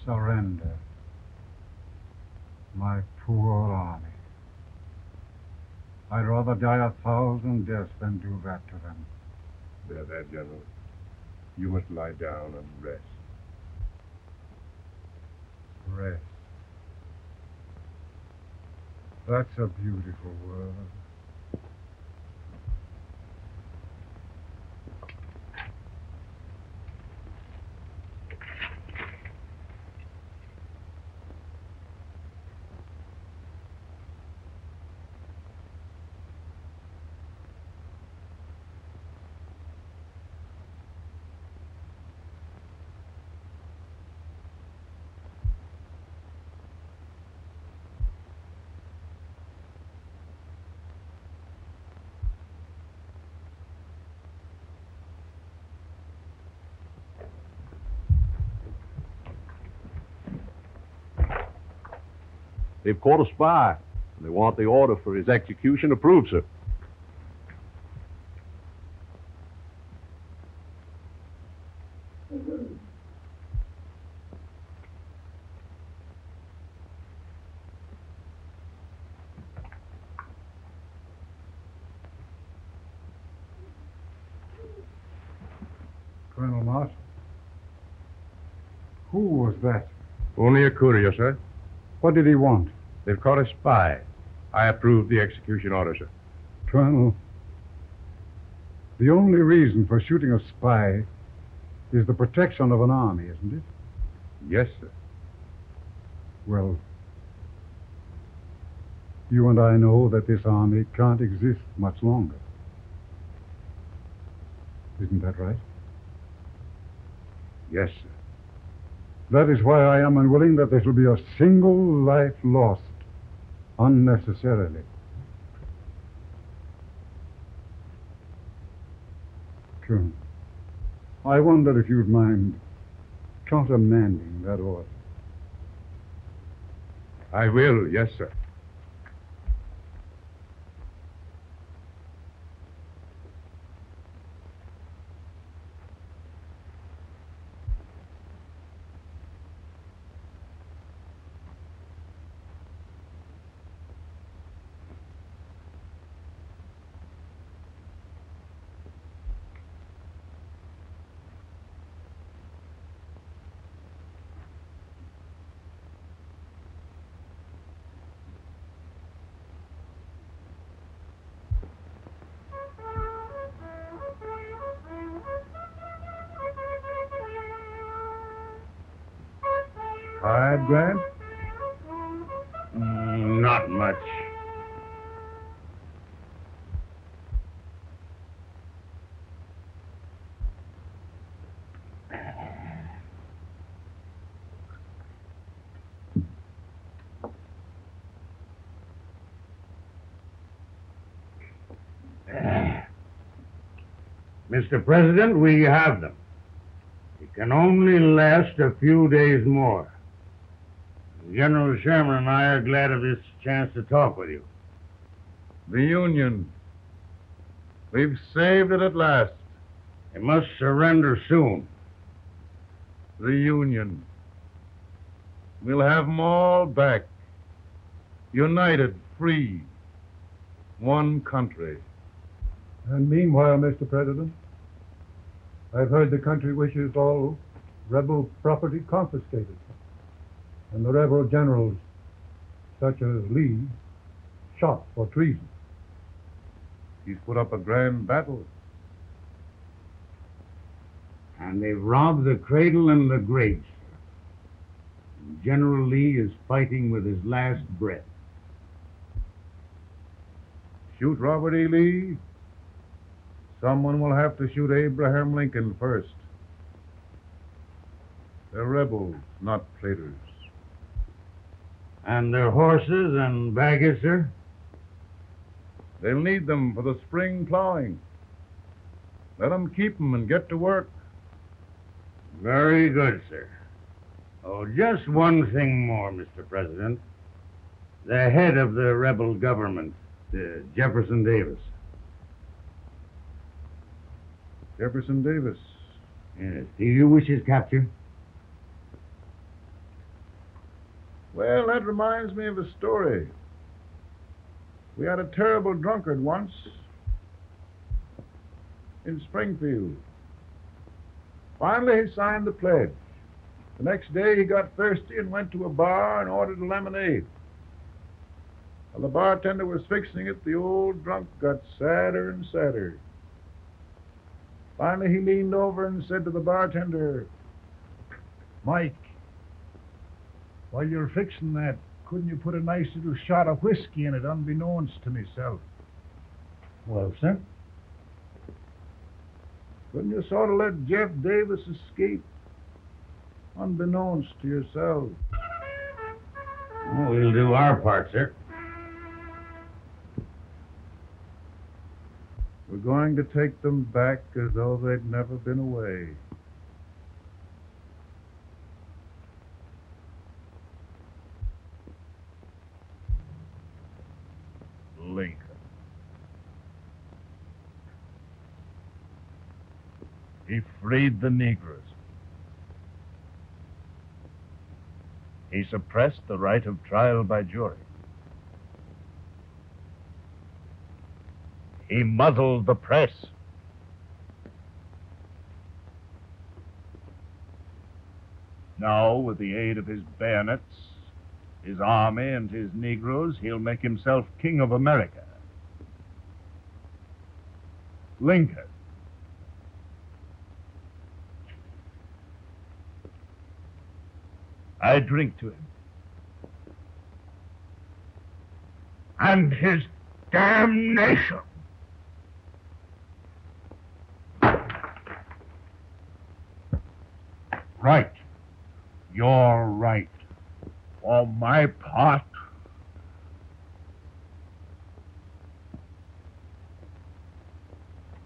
Surrender. My poor army. I'd rather die 1,000 deaths than do that to them. There, General. You must lie down and rest. Rest. That's a beautiful word. They've caught a spy, and they want the order for his execution approved, sir. Colonel Mott. Who was that? Only a courier, sir. What did he want? They've caught a spy. I approve the execution order, sir. Colonel, the only reason for shooting a spy is the protection of an army, isn't it? Yes, sir. Well, you and I know that this army can't exist much longer. Isn't that right? Yes, sir. That is why I am unwilling that there shall be a single life lost unnecessarily. Colonel, I wonder if you'd mind countermanding that order. I will, yes, sir. Tired, Grant? Not much. Mr. President, we have them. It can only last a few days more. General Sherman and I are glad of this chance to talk with you. The Union. We've saved it at last. It must surrender soon. The Union. We'll have them all back. United, free. One country. And meanwhile, Mr. President, I've heard the country wishes all rebel property confiscated. And the rebel generals, such as Lee, shot for treason. He's put up a grand battle. And they've robbed the cradle and the graves. General Lee is fighting with his last breath. Shoot Robert E. Lee? Someone will have to shoot Abraham Lincoln first. They're rebels, not traitors. And their horses and baggage, sir? They'll need them for the spring plowing. Let them keep them and get to work. Very good, sir. Oh, just one thing more, Mr. President. The head of the rebel government, Jefferson Davis. Jefferson Davis? Yes. Do you wish his capture? Well, that reminds me of a story. We had a terrible drunkard once in Springfield. Finally, he signed the pledge. The next day, he got thirsty and went to a bar and ordered a lemonade. While the bartender was fixing it, the old drunk got sadder and sadder. Finally, he leaned over and said to the bartender, "Mike, while you're fixing that, couldn't you put a nice little shot of whiskey in it, unbeknownst to myself?" Well, sir? Couldn't you sort of let Jeff Davis escape, unbeknownst to yourself? Well, we'll do our part, sir. We're going to take them back as though they'd never been away. Lincoln. He freed the Negroes. He suppressed the right of trial by jury. He muzzled the press. Now, with the aid of his bayonets, his army, and his Negroes, he'll make himself king of America. Lincoln. I drink to him. And his damnation. Right. You're right. For my part,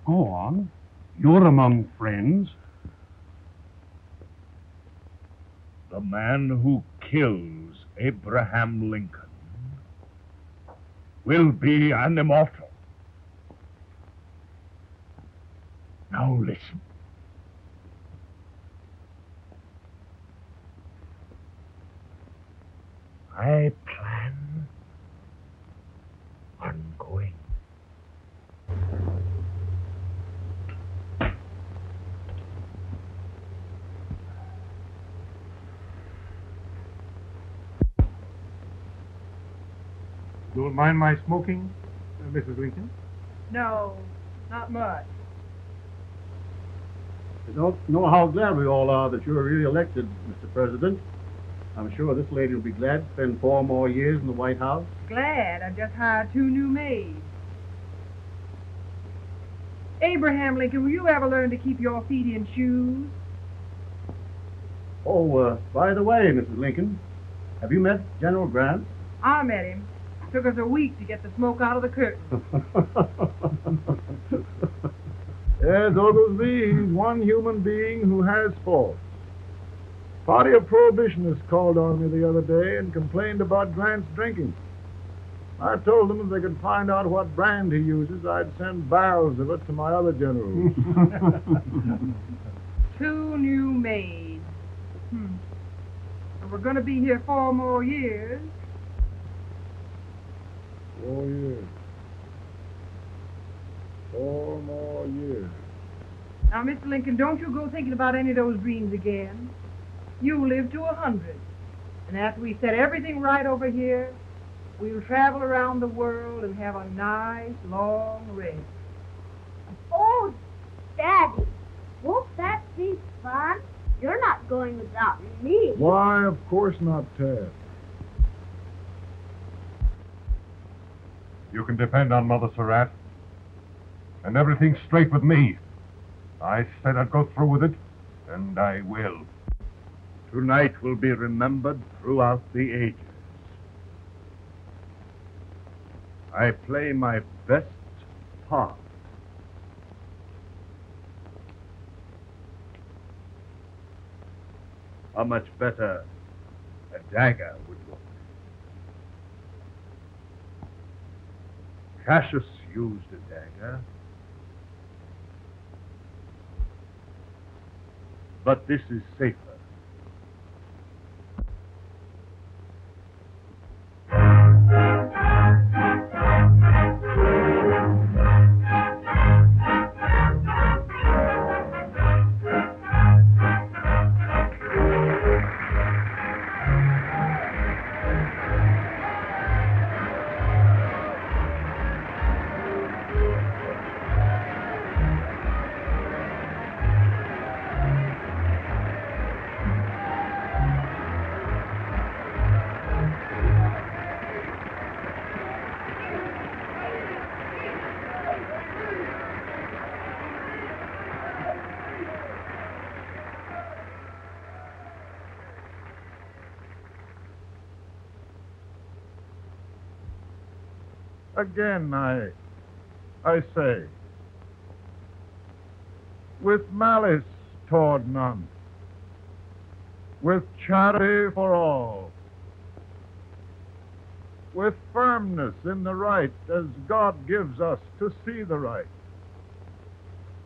go on. You're among friends. The man who kills Abraham Lincoln will be an immortal. Now listen. I plan on going. Don't mind my smoking, Mrs. Lincoln? No, not much. You don't know how glad we all are that you're re-elected, Mr. President. I'm sure this lady will be glad to spend 4 more years in the White House. Glad I just hired 2 new maids. Abraham Lincoln, will you ever learn to keep your feet in shoes? Oh, by the way, Mrs. Lincoln, have you met General Grant? I met him. Took us a week to get the smoke out of the curtain. Yes, Oglesby, he's one human being who has faults. Party of prohibitionists called on me the other day and complained about Grant's drinking. I told them if they could find out what brand he uses, I'd send barrels of it to my other generals. 2 new maids. And we're going to be here 4 more years. 4 years. 4 more years. Now, Mr. Lincoln, don't you go thinking about any of those dreams again. You live to 100. And after we set everything right over here, we'll travel around the world and have a nice, long rest. Oh, Daddy, won't that be fun? You're not going without me. Why, of course not, Ted. You can depend on Mother Surratt. And everything's straight with me. I said I'd go through with it, and I will. Tonight will be remembered throughout the ages. I play my best part. How much better a dagger would look. Cassius used a dagger, but this is safer. Again, I say, with malice toward none, with charity for all, with firmness in the right as God gives us to see the right,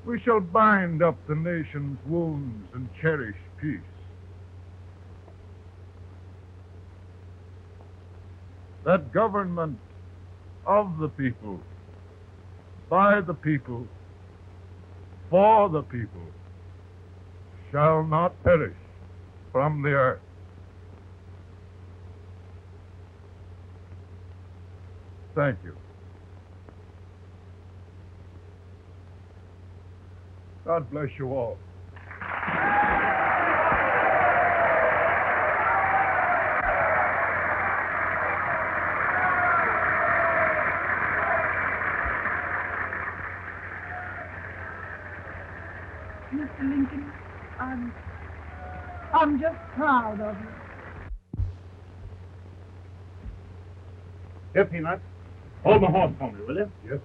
we shall bind up the nation's wounds and cherish peace. That government of the people, by the people, for the people, shall not perish from the earth. Thank you. God bless you all. Mr. Lincoln, I'm just proud of you. Here, Peanuts. Hold my horse for me, will you? Yes.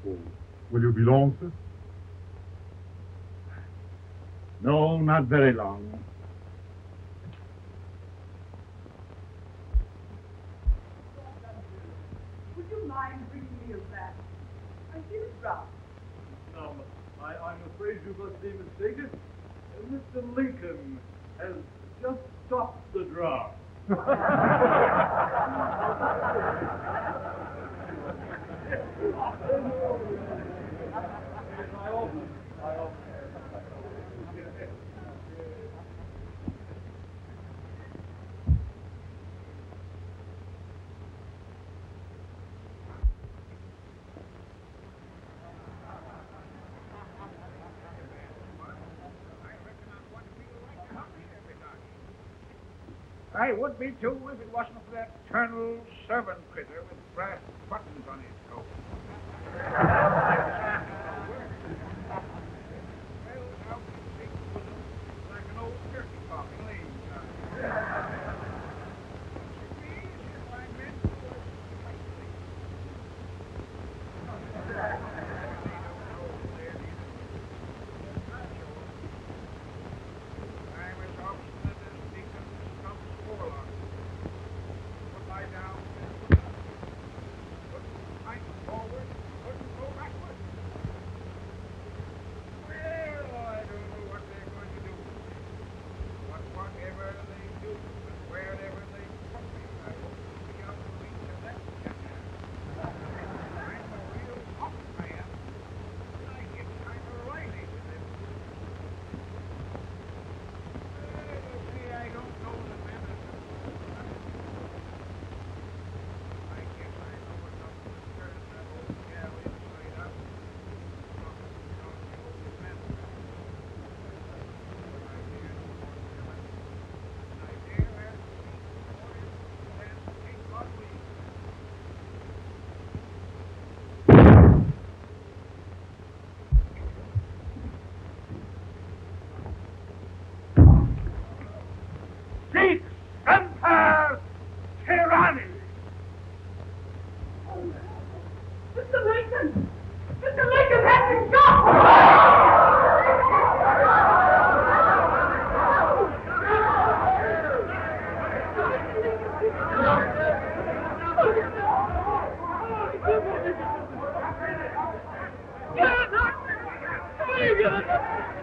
Oh, will you be long, sir? No, not very long. Would you mind bringing me a rat? I feel dropped. No, I'm afraid you must be mistaken. Mr. Lincoln has just stopped the draft. I would be too if it wasn't for that eternal servant critter with brass buttons on his coat. Like an old turkey talking leaves. Mr. Lincoln! Mr. Lincoln has been shot! Get it!